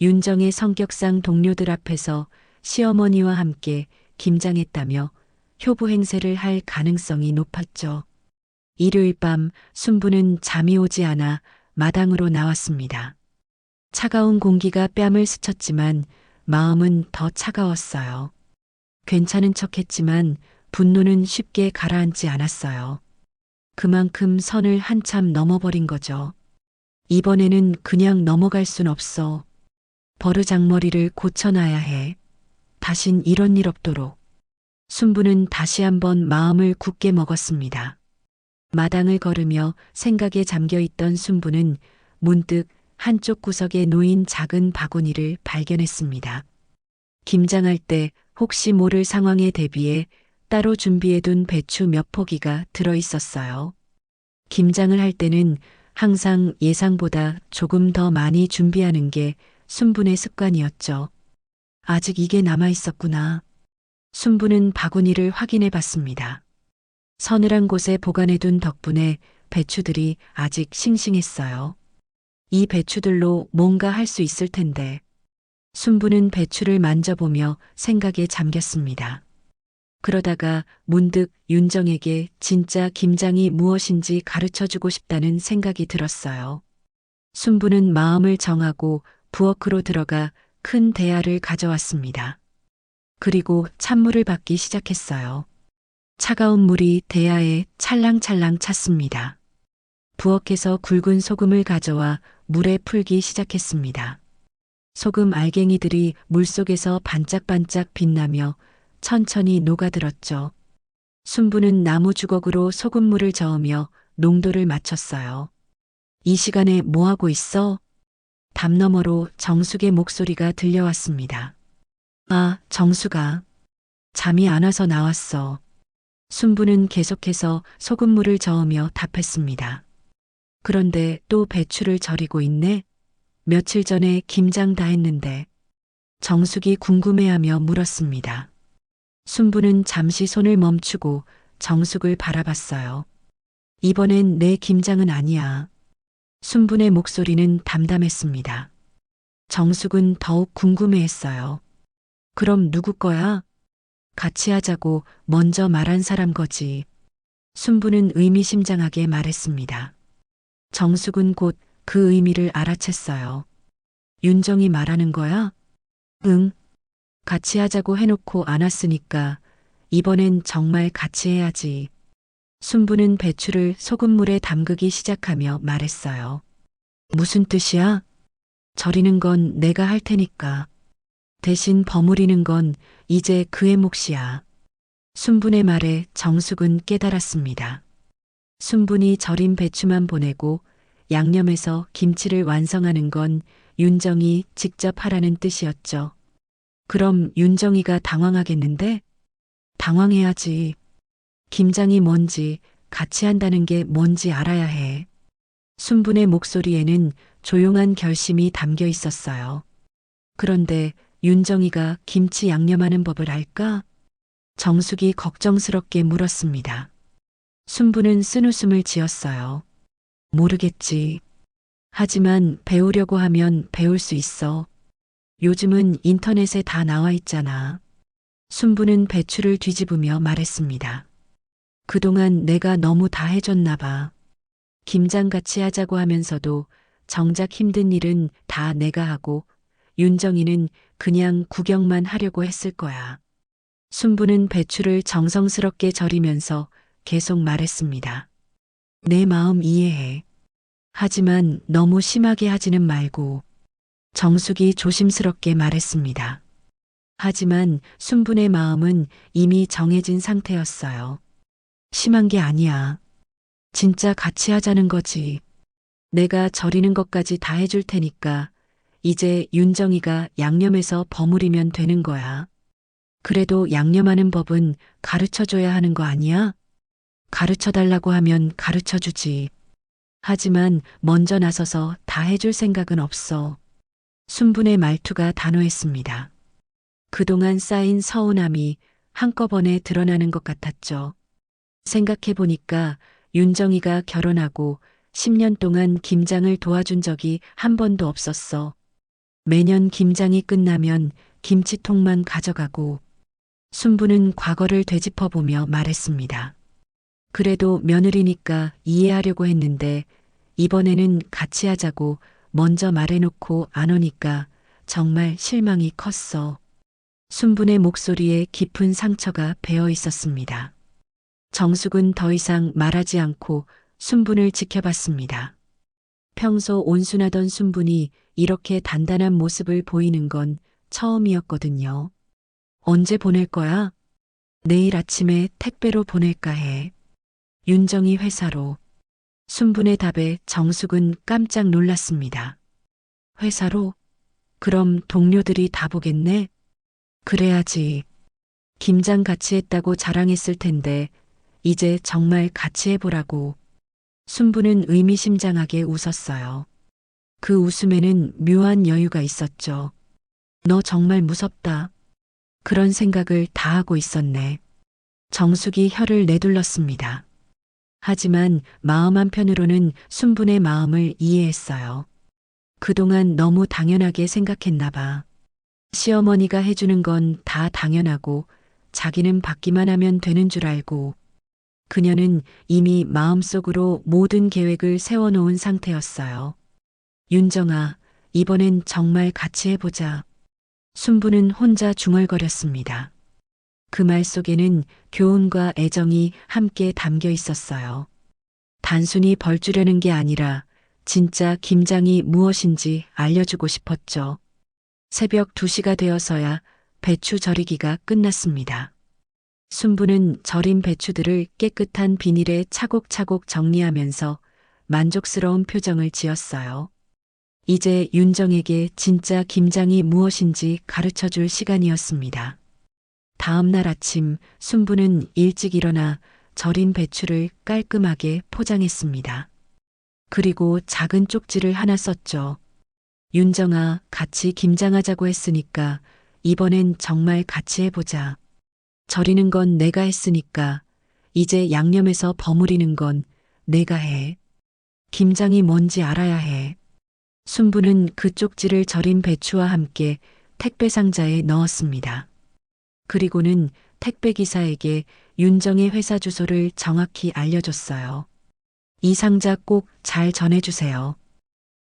윤정의 성격상 동료들 앞에서 시어머니와 함께 김장했다며 효부 행세를 할 가능성이 높았죠. 일요일 밤 순부는 잠이 오지 않아 마당으로 나왔습니다. 차가운 공기가 뺨을 스쳤지만 마음은 더 차가웠어요. 괜찮은 척했지만 분노는 쉽게 가라앉지 않았어요. 그만큼 선을 한참 넘어버린 거죠. 이번에는 그냥 넘어갈 순 없어. 버르장머리를 고쳐놔야 해. 다신 이런 일 없도록. 순부는 다시 한번 마음을 굳게 먹었습니다. 마당을 걸으며 생각에 잠겨있던 순부는 문득 한쪽 구석에 놓인 작은 바구니를 발견했습니다. 김장할 때 혹시 모를 상황에 대비해 따로 준비해둔 배추 몇 포기가 들어 있었어요. 김장을 할 때는 항상 예상보다 조금 더 많이 준비하는 게 순분의 습관이었죠. 아직 이게 남아 있었구나. 순분은 바구니를 확인해 봤습니다. 서늘한 곳에 보관해둔 덕분에 배추들이 아직 싱싱했어요. 이 배추들로 뭔가 할 수 있을 텐데. 순부는 배추를 만져보며 생각에 잠겼습니다. 그러다가 문득 윤정에게 진짜 김장이 무엇인지 가르쳐주고 싶다는 생각이 들었어요. 순부는 마음을 정하고 부엌으로 들어가 큰 대야를 가져왔습니다. 그리고 찬물을 받기 시작했어요. 차가운 물이 대야에 찰랑찰랑 찼습니다. 부엌에서 굵은 소금을 가져와 물에 풀기 시작했습니다. 소금 알갱이들이 물속에서 반짝반짝 빛나며 천천히 녹아들었죠. 순부는 나무 주걱으로 소금물을 저으며 농도를 맞췄어요. 이 시간에 뭐 하고 있어? 담 너머로 정숙의 목소리가 들려왔습니다. 아, 정숙아. 잠이 안 와서 나왔어. 순부는 계속해서 소금물을 저으며 답했습니다. 그런데 또 배추를 절이고 있네? 며칠 전에 김장 다 했는데. 정숙이 궁금해하며 물었습니다. 순부는 잠시 손을 멈추고 정숙을 바라봤어요. 이번엔 내 김장은 아니야. 순분의 목소리는 담담했습니다. 정숙은 더욱 궁금해했어요. 그럼 누구 거야? 같이 하자고 먼저 말한 사람 거지. 순부는 의미심장하게 말했습니다. 정숙은 곧 그 의미를 알아챘어요. 윤정이 말하는 거야? 응. 같이 하자고 해놓고 안 왔으니까 이번엔 정말 같이 해야지. 순부는 배추를 소금물에 담그기 시작하며 말했어요. 무슨 뜻이야? 절이는 건 내가 할 테니까. 대신 버무리는 건 이제 그의 몫이야. 순분의 말에 정숙은 깨달았습니다. 순분이 절인 배추만 보내고 양념해서 김치를 완성하는 건 윤정이 직접 하라는 뜻이었죠. 그럼 윤정이가 당황하겠는데? 당황해야지. 김장이 뭔지, 같이 한다는 게 뭔지 알아야 해. 순분의 목소리에는 조용한 결심이 담겨 있었어요. 그런데 윤정이가 김치 양념하는 법을 알까? 정숙이 걱정스럽게 물었습니다. 순분은 쓴웃음을 지었어요. 모르겠지. 하지만 배우려고 하면 배울 수 있어. 요즘은 인터넷에 다 나와 있잖아. 순부는 배추를 뒤집으며 말했습니다. 그동안 내가 너무 다 해줬나 봐. 김장같이 하자고 하면서도 정작 힘든 일은 다 내가 하고 윤정이는 그냥 구경만 하려고 했을 거야. 순부는 배추를 정성스럽게 절이면서 계속 말했습니다. 내 마음 이해해. 하지만 너무 심하게 하지는 말고. 정숙이 조심스럽게 말했습니다. 하지만 순분의 마음은 이미 정해진 상태였어요. 심한 게 아니야. 진짜 같이 하자는 거지. 내가 절이는 것까지 다 해줄 테니까 이제 윤정이가 양념해서 버무리면 되는 거야. 그래도 양념하는 법은 가르쳐줘야 하는 거 아니야? 가르쳐달라고 하면 가르쳐주지. 하지만 먼저 나서서 다 해줄 생각은 없어. 순분의 말투가 단호했습니다. 그동안 쌓인 서운함이 한꺼번에 드러나는 것 같았죠. 생각해보니까 윤정이가 결혼하고 10년 동안 김장을 도와준 적이 한 번도 없었어. 매년 김장이 끝나면 김치통만 가져가고. 순부는 과거를 되짚어보며 말했습니다. 그래도 며느리니까 이해하려고 했는데 이번에는 같이 하자고 먼저 말해놓고 안 오니까 정말 실망이 컸어. 순분의 목소리에 깊은 상처가 배어 있었습니다. 정숙은 더 이상 말하지 않고 순분을 지켜봤습니다. 평소 온순하던 순분이 이렇게 단단한 모습을 보이는 건 처음이었거든요. 언제 보낼 거야? 내일 아침에 택배로 보낼까 해. 윤정이 회사로. 순분의 답에 정숙은 깜짝 놀랐습니다. 회사로? 그럼 동료들이 다 보겠네? 그래야지. 김장 같이 했다고 자랑했을 텐데 이제 정말 같이 해보라고. 순부는 의미심장하게 웃었어요. 그 웃음에는 묘한 여유가 있었죠. 너 정말 무섭다. 그런 생각을 다 하고 있었네. 정숙이 혀를 내둘렀습니다. 하지만 마음 한편으로는 순분의 마음을 이해했어요. 그동안 너무 당연하게 생각했나 봐. 시어머니가 해주는 건 다 당연하고 자기는 받기만 하면 되는 줄 알고 그녀는 이미 마음속으로 모든 계획을 세워놓은 상태였어요. 윤정아, 이번엔 정말 같이 해보자. 순부는 혼자 중얼거렸습니다. 그 말 속에는 교훈과 애정이 함께 담겨 있었어요. 단순히 벌주려는 게 아니라 진짜 김장이 무엇인지 알려주고 싶었죠. 새벽 2시가 되어서야 배추 절이기가 끝났습니다. 순부는 절인 배추들을 깨끗한 비닐에 차곡차곡 정리하면서 만족스러운 표정을 지었어요. 이제 윤정에게 진짜 김장이 무엇인지 가르쳐 줄 시간이었습니다. 다음 날 아침 순부는 일찍 일어나 절인 배추를 깔끔하게 포장했습니다. 그리고 작은 쪽지를 하나 썼죠. 윤정아, 같이 김장하자고 했으니까 이번엔 정말 같이 해보자. 절이는 건 내가 했으니까 이제 양념해서 버무리는 건 내가 해. 김장이 뭔지 알아야 해. 순부는 그 쪽지를 절인 배추와 함께 택배 상자에 넣었습니다. 그리고는 택배 기사에게 윤정의 회사 주소를 정확히 알려줬어요. 이 상자 꼭 잘 전해주세요.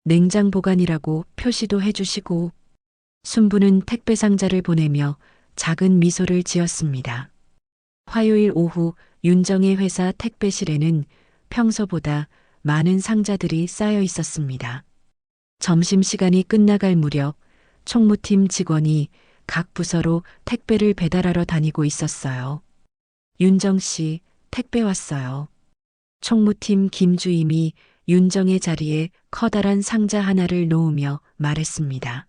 냉장 보관이라고 표시도 해주시고. 순부는 택배 상자를 보내며 작은 미소를 지었습니다. 화요일 오후 윤정의 회사 택배실에는 평소보다 많은 상자들이 쌓여 있었습니다. 점심시간이 끝나갈 무렵 총무팀 직원이 각 부서로 택배를 배달하러 다니고 있었어요. 윤정 씨, 택배 왔어요. 총무팀 김주임이 윤정의 자리에 커다란 상자 하나를 놓으며 말했습니다.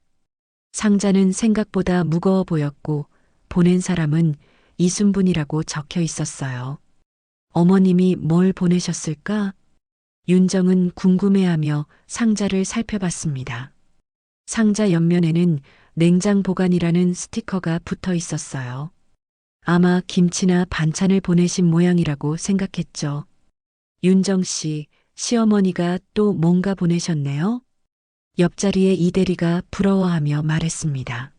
상자는 생각보다 무거워 보였고 보낸 사람은 이순분이라고 적혀 있었어요. 어머님이 뭘 보내셨을까? 윤정은 궁금해하며 상자를 살펴봤습니다. 상자 옆면에는 냉장 보관이라는 스티커가 붙어 있었어요. 아마 김치나 반찬을 보내신 모양이라고 생각했죠. 윤정 씨, 시어머니가 또 뭔가 보내셨네요? 옆자리에 이대리가 부러워하며 말했습니다.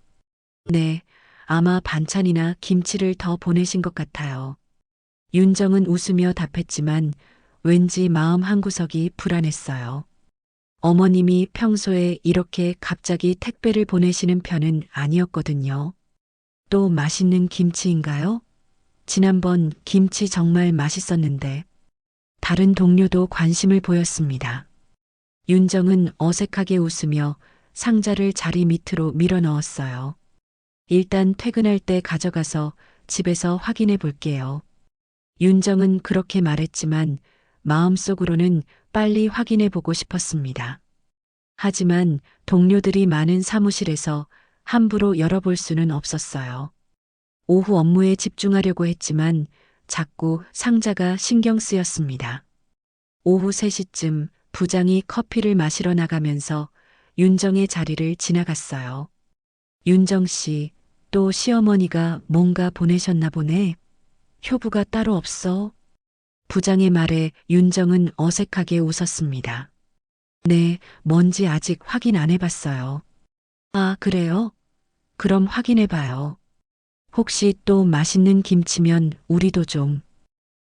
네, 아마 반찬이나 김치를 더 보내신 것 같아요. 윤정은 웃으며 답했지만 왠지 마음 한구석이 불안했어요. 어머님이 평소에 이렇게 갑자기 택배를 보내시는 편은 아니었거든요. 또 맛있는 김치인가요? 지난번 김치 정말 맛있었는데. 다른 동료도 관심을 보였습니다. 윤정은 어색하게 웃으며 상자를 자리 밑으로 밀어 넣었어요. 일단 퇴근할 때 가져가서 집에서 확인해 볼게요. 윤정은 그렇게 말했지만 마음속으로는 빨리 확인해 보고 싶었습니다. 하지만 동료들이 많은 사무실에서 함부로 열어볼 수는 없었어요. 오후 업무에 집중하려고 했지만 자꾸 상자가 신경 쓰였습니다. 오후 3시쯤 부장이 커피를 마시러 나가면서 윤정의 자리를 지나갔어요. 윤정 씨, 또 시어머니가 뭔가 보내셨나 보네. 효부가 따로 없어? 부장의 말에 윤정은 어색하게 웃었습니다. 네, 뭔지 아직 확인 안 해봤어요. 아, 그래요? 그럼 확인해봐요. 혹시 또 맛있는 김치면 우리도 좀.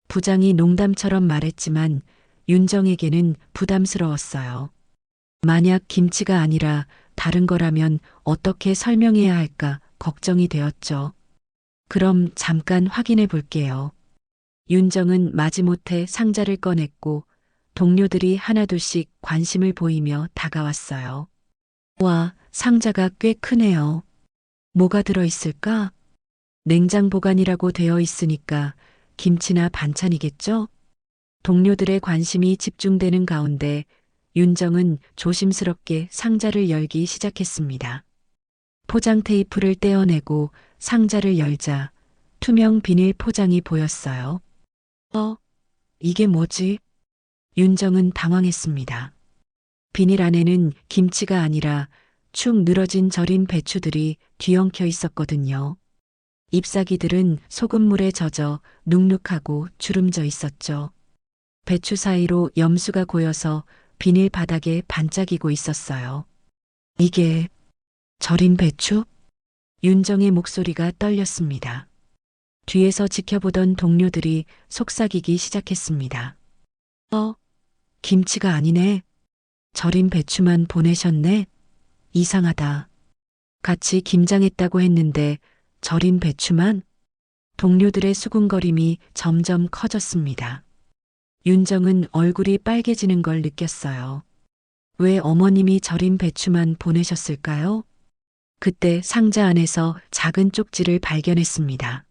부장이 농담처럼 말했지만 윤정에게는 부담스러웠어요. 만약 김치가 아니라 다른 거라면 어떻게 설명해야 할까 걱정이 되었죠. 그럼 잠깐 확인해 볼게요. 윤정은 마지못해 상자를 꺼냈고 동료들이 하나둘씩 관심을 보이며 다가왔어요. 와, 상자가 꽤 크네요. 뭐가 들어있을까? 냉장 보관이라고 되어 있으니까 김치나 반찬이겠죠? 동료들의 관심이 집중되는 가운데 윤정은 조심스럽게 상자를 열기 시작했습니다. 포장 테이프를 떼어내고 상자를 열자 투명 비닐 포장이 보였어요. 이게 뭐지? 윤정은 당황했습니다. 비닐 안에는 김치가 아니라 축 늘어진 절인 배추들이 뒤엉켜 있었거든요. 잎사귀들은 소금물에 젖어 눅눅하고 주름져 있었죠. 배추 사이로 염수가 고여서 비닐 바닥에 반짝이고 있었어요. 이게 절인 배추? 윤정의 목소리가 떨렸습니다. 뒤에서 지켜보던 동료들이 속삭이기 시작했습니다. 김치가 아니네. 절인 배추만 보내셨네. 이상하다. 같이 김장했다고 했는데 절인 배추만? 동료들의 수군거림이 점점 커졌습니다. 윤정은 얼굴이 빨개지는 걸 느꼈어요. 왜 어머님이 절인 배추만 보내셨을까요? 그때 상자 안에서 작은 쪽지를 발견했습니다.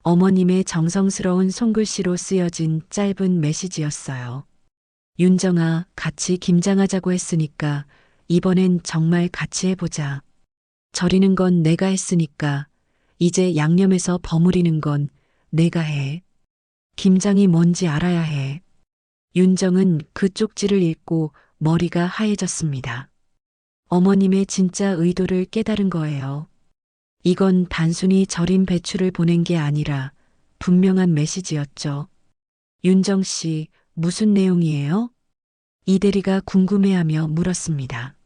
어머님의 정성스러운 손글씨로 쓰여진 짧은 메시지였어요. 윤정아, 같이 김장하자고 했으니까 이번엔 정말 같이 해보자. 절이는 건 내가 했으니까 이제 양념해서 버무리는 건 내가 해. 김장이 뭔지 알아야 해. 윤정은 그 쪽지를 읽고 머리가 하얘졌습니다. 어머님의 진짜 의도를 깨달은 거예요. 이건 단순히 절인 배추를 보낸 게 아니라 분명한 메시지였죠. 윤정 씨, 무슨 내용이에요? 이대리가 궁금해하며 물었습니다.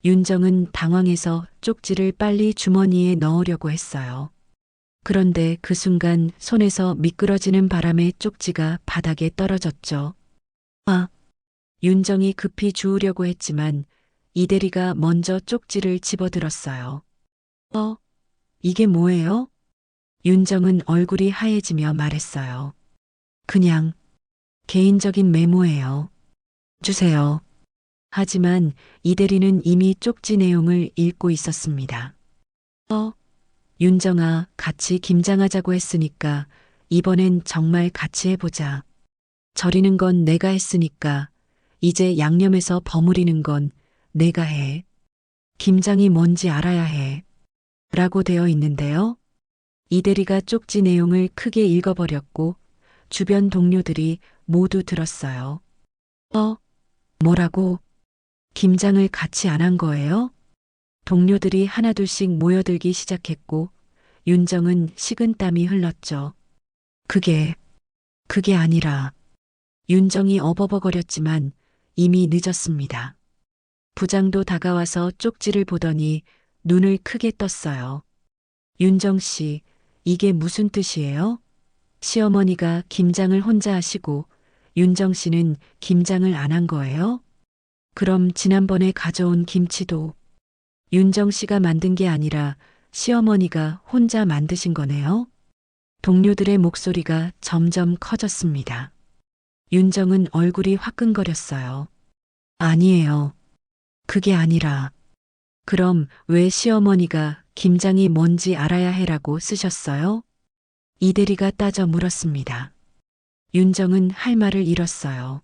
윤정은 당황해서 쪽지를 빨리 주머니에 넣으려고 했어요. 그런데 그 순간 손에서 미끄러지는 바람에 쪽지가 바닥에 떨어졌죠. 윤정이 급히 주우려고 했지만 이대리가 먼저 쪽지를 집어들었어요. 이게 뭐예요? 윤정은 얼굴이 하얘지며 말했어요. 그냥 개인적인 메모예요. 주세요. 하지만 이대리는 이미 쪽지 내용을 읽고 있었습니다. 윤정아, 같이 김장하자고 했으니까 이번엔 정말 같이 해보자. 절이는 건 내가 했으니까 이제 양념해서 버무리는 건 내가 해. 김장이 뭔지 알아야 해. 라고 되어 있는데요. 이대리가 쪽지 내용을 크게 읽어버렸고 주변 동료들이 모두 들었어요. 뭐라고? 김장을 같이 안 한 거예요? 동료들이 하나둘씩 모여들기 시작했고 윤정은 식은땀이 흘렀죠. 그게 아니라 윤정이 어버버거렸지만 이미 늦었습니다. 부장도 다가와서 쪽지를 보더니 눈을 크게 떴어요. 윤정 씨, 이게 무슨 뜻이에요? 시어머니가 김장을 혼자 하시고 윤정 씨는 김장을 안 한 거예요? 그럼 지난번에 가져온 김치도 윤정 씨가 만든 게 아니라 시어머니가 혼자 만드신 거네요? 동료들의 목소리가 점점 커졌습니다. 윤정은 얼굴이 화끈거렸어요. 아니에요. 그게 아니라. 그럼 왜 시어머니가 김장이 뭔지 알아야 해라고 쓰셨어요? 이대리가 따져 물었습니다. 윤정은 할 말을 잃었어요.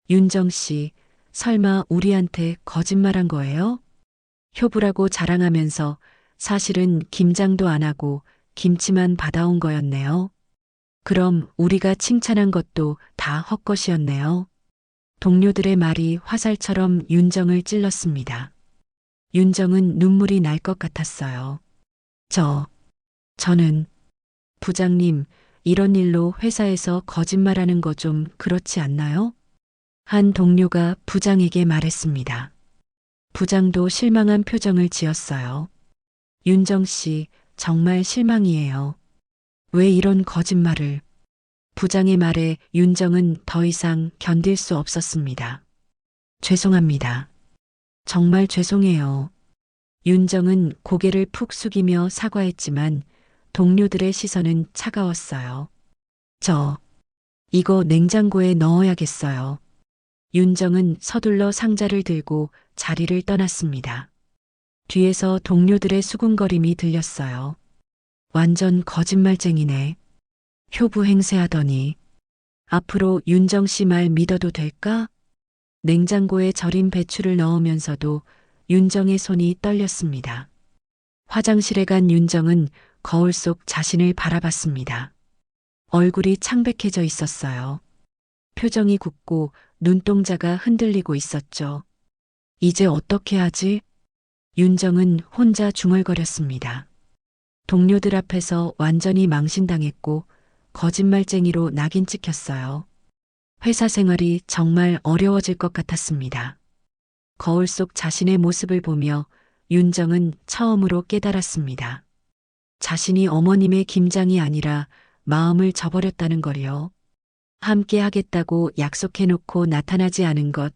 윤정 씨, 설마 우리한테 거짓말한 거예요? 효부라고 자랑하면서 사실은 김장도 안 하고 김치만 받아온 거였네요. 그럼 우리가 칭찬한 것도 다 헛것이었네요. 동료들의 말이 화살처럼 윤정을 찔렀습니다. 윤정은 눈물이 날 것 같았어요. 저는, 부장님, 이런 일로 회사에서 거짓말하는 거 좀 그렇지 않나요? 한 동료가 부장에게 말했습니다. 부장도 실망한 표정을 지었어요. 윤정 씨, 정말 실망이에요. 왜 이런 거짓말을? 부장의 말에 윤정은 더 이상 견딜 수 없었습니다. 죄송합니다. 정말 죄송해요. 윤정은 고개를 푹 숙이며 사과했지만 동료들의 시선은 차가웠어요. 이거 냉장고에 넣어야겠어요. 윤정은 서둘러 상자를 들고 자리를 떠났습니다. 뒤에서 동료들의 수군거림이 들렸어요. 완전 거짓말쟁이네. 효부 행세하더니. 앞으로 윤정 씨 말 믿어도 될까? 냉장고에 절인 배추를 넣으면서도 윤정의 손이 떨렸습니다. 화장실에 간 윤정은 거울 속 자신을 바라봤습니다. 얼굴이 창백해져 있었어요. 표정이 굳고 눈동자가 흔들리고 있었죠. 이제 어떻게 하지? 윤정은 혼자 중얼거렸습니다. 동료들 앞에서 완전히 망신당했고 거짓말쟁이로 낙인 찍혔어요. 회사 생활이 정말 어려워질 것 같았습니다. 거울 속 자신의 모습을 보며 윤정은 처음으로 깨달았습니다. 자신이 어머님의 김장이 아니라 마음을 저버렸다는 걸요. 함께 하겠다고 약속해놓고 나타나지 않은 것,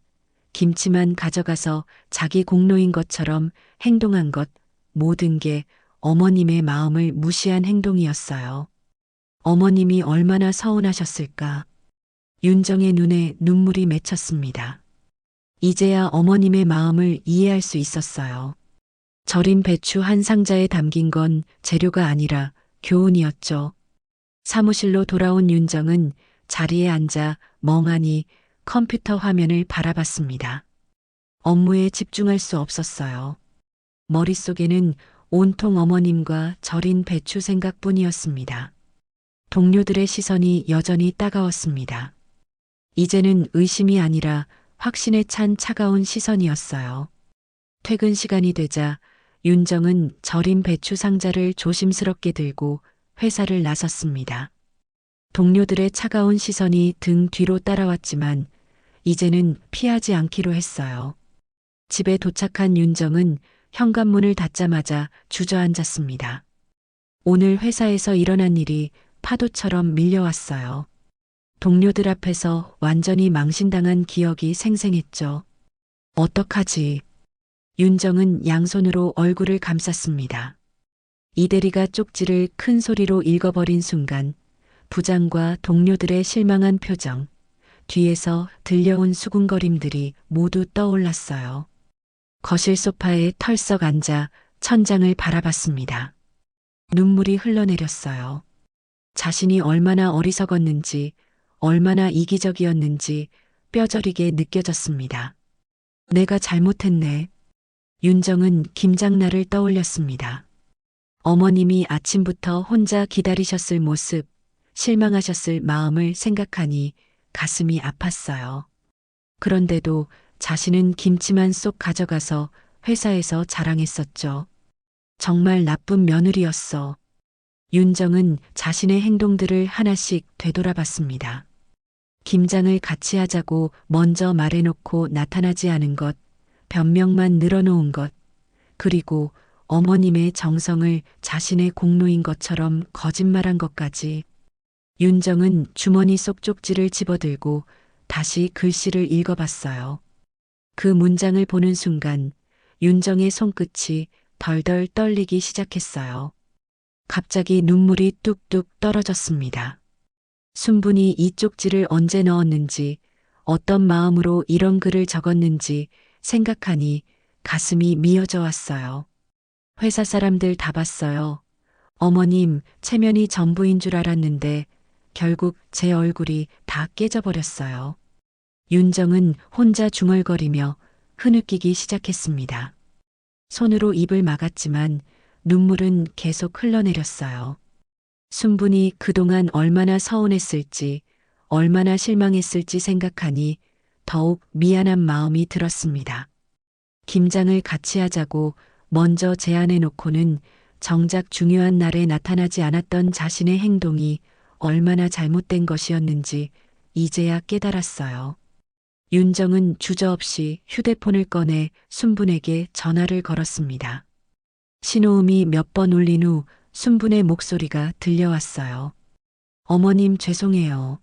김치만 가져가서 자기 공로인 것처럼 행동한 것, 모든 게 어머님의 마음을 무시한 행동이었어요. 어머님이 얼마나 서운하셨을까. 윤정의 눈에 눈물이 맺혔습니다. 이제야 어머님의 마음을 이해할 수 있었어요. 절인 배추 한 상자에 담긴 건 재료가 아니라 교훈이었죠. 사무실로 돌아온 윤정은 자리에 앉아 멍하니 컴퓨터 화면을 바라봤습니다. 업무에 집중할 수 없었어요. 머릿속에는 온통 어머님과 절인 배추 생각뿐이었습니다. 동료들의 시선이 여전히 따가웠습니다. 이제는 의심이 아니라 확신에 찬 차가운 시선이었어요. 퇴근 시간이 되자 윤정은 절인 배추 상자를 조심스럽게 들고 회사를 나섰습니다. 동료들의 차가운 시선이 등 뒤로 따라왔지만 이제는 피하지 않기로 했어요. 집에 도착한 윤정은 현관문을 닫자마자 주저앉았습니다. 오늘 회사에서 일어난 일이 파도처럼 밀려왔어요. 동료들 앞에서 완전히 망신당한 기억이 생생했죠. 어떡하지? 윤정은 양손으로 얼굴을 감쌌습니다. 이대리가 쪽지를 큰 소리로 읽어버린 순간 부장과 동료들의 실망한 표정, 뒤에서 들려온 수군거림들이 모두 떠올랐어요. 거실 소파에 털썩 앉아 천장을 바라봤습니다. 눈물이 흘러내렸어요. 자신이 얼마나 어리석었는지, 얼마나 이기적이었는지 뼈저리게 느껴졌습니다. 내가 잘못했네. 윤정은 김장날을 떠올렸습니다. 어머님이 아침부터 혼자 기다리셨을 모습, 실망하셨을 마음을 생각하니 가슴이 아팠어요. 그런데도 자신은 김치만 쏙 가져가서 회사에서 자랑했었죠. 정말 나쁜 며느리였어. 윤정은 자신의 행동들을 하나씩 되돌아봤습니다. 김장을 같이 하자고 먼저 말해놓고 나타나지 않은 것, 변명만 늘어놓은 것, 그리고 어머님의 정성을 자신의 공로인 것처럼 거짓말한 것까지. 윤정은 주머니 속 쪽지를 집어들고 다시 글씨를 읽어봤어요. 그 문장을 보는 순간 윤정의 손끝이 덜덜 떨리기 시작했어요. 갑자기 눈물이 뚝뚝 떨어졌습니다. 순분이 이 쪽지를 언제 넣었는지, 어떤 마음으로 이런 글을 적었는지 생각하니 가슴이 미어져 왔어요. 회사 사람들 다 봤어요. 어머님 체면이 전부인 줄 알았는데 결국 제 얼굴이 다 깨져버렸어요. 윤정은 혼자 중얼거리며 흐느끼기 시작했습니다. 손으로 입을 막았지만 눈물은 계속 흘러내렸어요. 순분이 그동안 얼마나 서운했을지, 얼마나 실망했을지 생각하니 더욱 미안한 마음이 들었습니다. 김장을 같이 하자고 먼저 제안해 놓고는 정작 중요한 날에 나타나지 않았던 자신의 행동이 얼마나 잘못된 것이었는지 이제야 깨달았어요. 윤정은 주저없이 휴대폰을 꺼내 순분에게 전화를 걸었습니다. 신호음이 몇 번 울린 후 순분의 목소리가 들려왔어요. 어머님 죄송해요.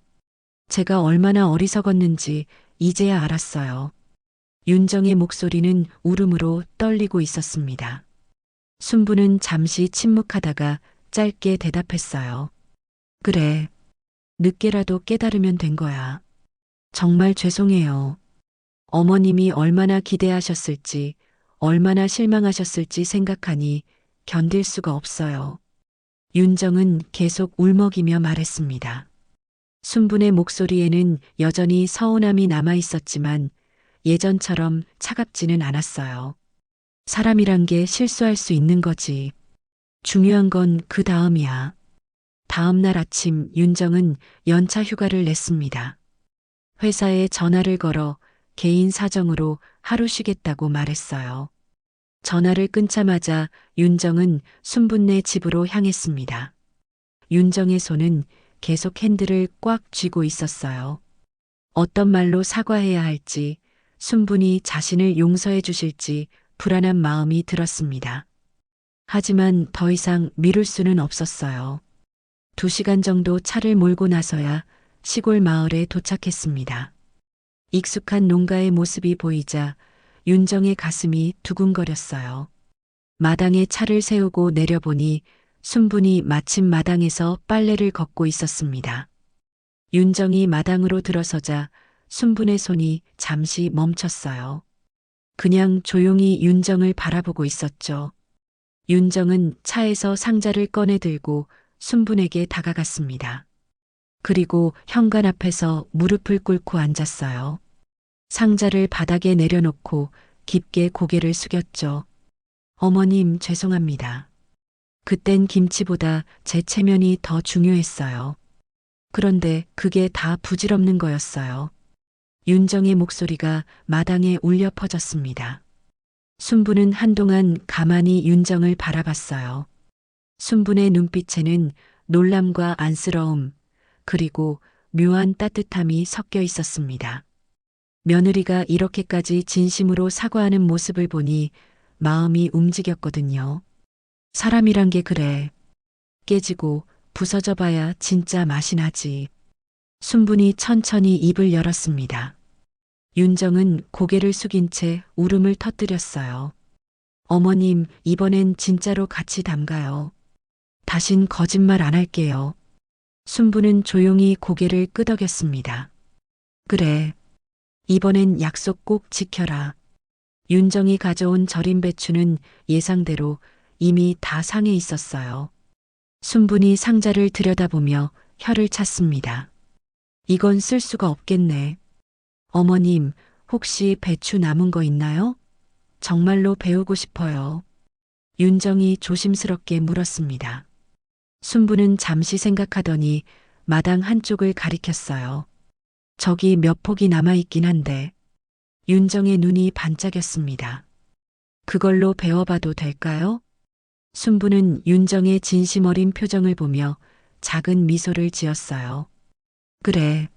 제가 얼마나 어리석었는지 이제야 알았어요. 윤정의 목소리는 울음으로 떨리고 있었습니다. 순분은 잠시 침묵하다가 짧게 대답했어요. 그래. 늦게라도 깨달으면 된 거야. 정말 죄송해요. 어머님이 얼마나 기대하셨을지, 얼마나 실망하셨을지 생각하니 견딜 수가 없어요. 윤정은 계속 울먹이며 말했습니다. 순분의 목소리에는 여전히 서운함이 남아 있었지만 예전처럼 차갑지는 않았어요. 사람이란 게 실수할 수 있는 거지. 중요한 건 그 다음이야. 다음 날 아침 윤정은 연차 휴가를 냈습니다. 회사에 전화를 걸어 개인 사정으로 하루 쉬겠다고 말했어요. 전화를 끊자마자 윤정은 순분네 집으로 향했습니다. 윤정의 손은 계속 핸들을 꽉 쥐고 있었어요. 어떤 말로 사과해야 할지, 순분이 자신을 용서해 주실지 불안한 마음이 들었습니다. 하지만 더 이상 미룰 수는 없었어요. 2시간 정도 차를 몰고 나서야 시골 마을에 도착했습니다. 익숙한 농가의 모습이 보이자 윤정의 가슴이 두근거렸어요. 마당에 차를 세우고 내려보니 순분이 마침 마당에서 빨래를 걷고 있었습니다. 윤정이 마당으로 들어서자 순분의 손이 잠시 멈췄어요. 그냥 조용히 윤정을 바라보고 있었죠. 윤정은 차에서 상자를 꺼내 들고 순분에게 다가갔습니다. 그리고 현관 앞에서 무릎을 꿇고 앉았어요. 상자를 바닥에 내려놓고 깊게 고개를 숙였죠. 어머님, 죄송합니다. 그땐 김치보다 제 체면이 더 중요했어요. 그런데 그게 다 부질없는 거였어요. 윤정의 목소리가 마당에 울려 퍼졌습니다. 순분은 한동안 가만히 윤정을 바라봤어요. 순분의 눈빛에는 놀람과 안쓰러움, 그리고 묘한 따뜻함이 섞여 있었습니다. 며느리가 이렇게까지 진심으로 사과하는 모습을 보니 마음이 움직였거든요. 사람이란 게 그래. 깨지고 부서져 봐야 진짜 맛이 나지. 순분이 천천히 입을 열었습니다. 윤정은 고개를 숙인 채 울음을 터뜨렸어요. 어머님, 이번엔 진짜로 같이 담가요. 다신 거짓말 안 할게요. 순분은 조용히 고개를 끄덕였습니다. 그래. 이번엔 약속 꼭 지켜라. 윤정이 가져온 절인 배추는 예상대로 이미 다 상해 있었어요. 순분이 상자를 들여다보며 혀를 찼습니다. 이건 쓸 수가 없겠네. 어머님, 혹시 배추 남은 거 있나요? 정말로 배우고 싶어요. 윤정이 조심스럽게 물었습니다. 순분은 잠시 생각하더니 마당 한쪽을 가리켰어요. 저기 몇 폭이 남아있긴 한데. 윤정의 눈이 반짝였습니다. 그걸로 배워봐도 될까요? 순분은 윤정의 진심 어린 표정을 보며 작은 미소를 지었어요. 그래.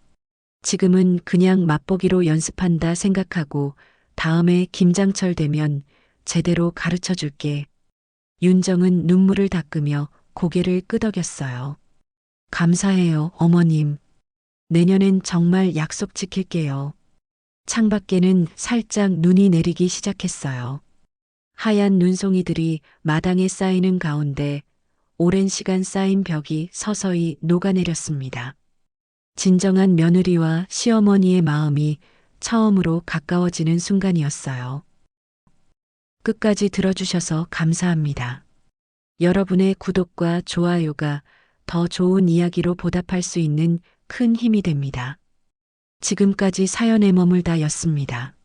지금은 그냥 맛보기로 연습한다 생각하고 다음에 김장철 되면 제대로 가르쳐 줄게. 윤정은 눈물을 닦으며 고개를 끄덕였어요. 감사해요, 어머님. 내년엔 정말 약속 지킬게요. 창밖에는 살짝 눈이 내리기 시작했어요. 하얀 눈송이들이 마당에 쌓이는 가운데 오랜 시간 쌓인 벽이 서서히 녹아내렸습니다. 진정한 며느리와 시어머니의 마음이 처음으로 가까워지는 순간이었어요. 끝까지 들어주셔서 감사합니다. 여러분의 구독과 좋아요가 더 좋은 이야기로 보답할 수 있는 큰 힘이 됩니다. 지금까지 사연의 머물다였습니다.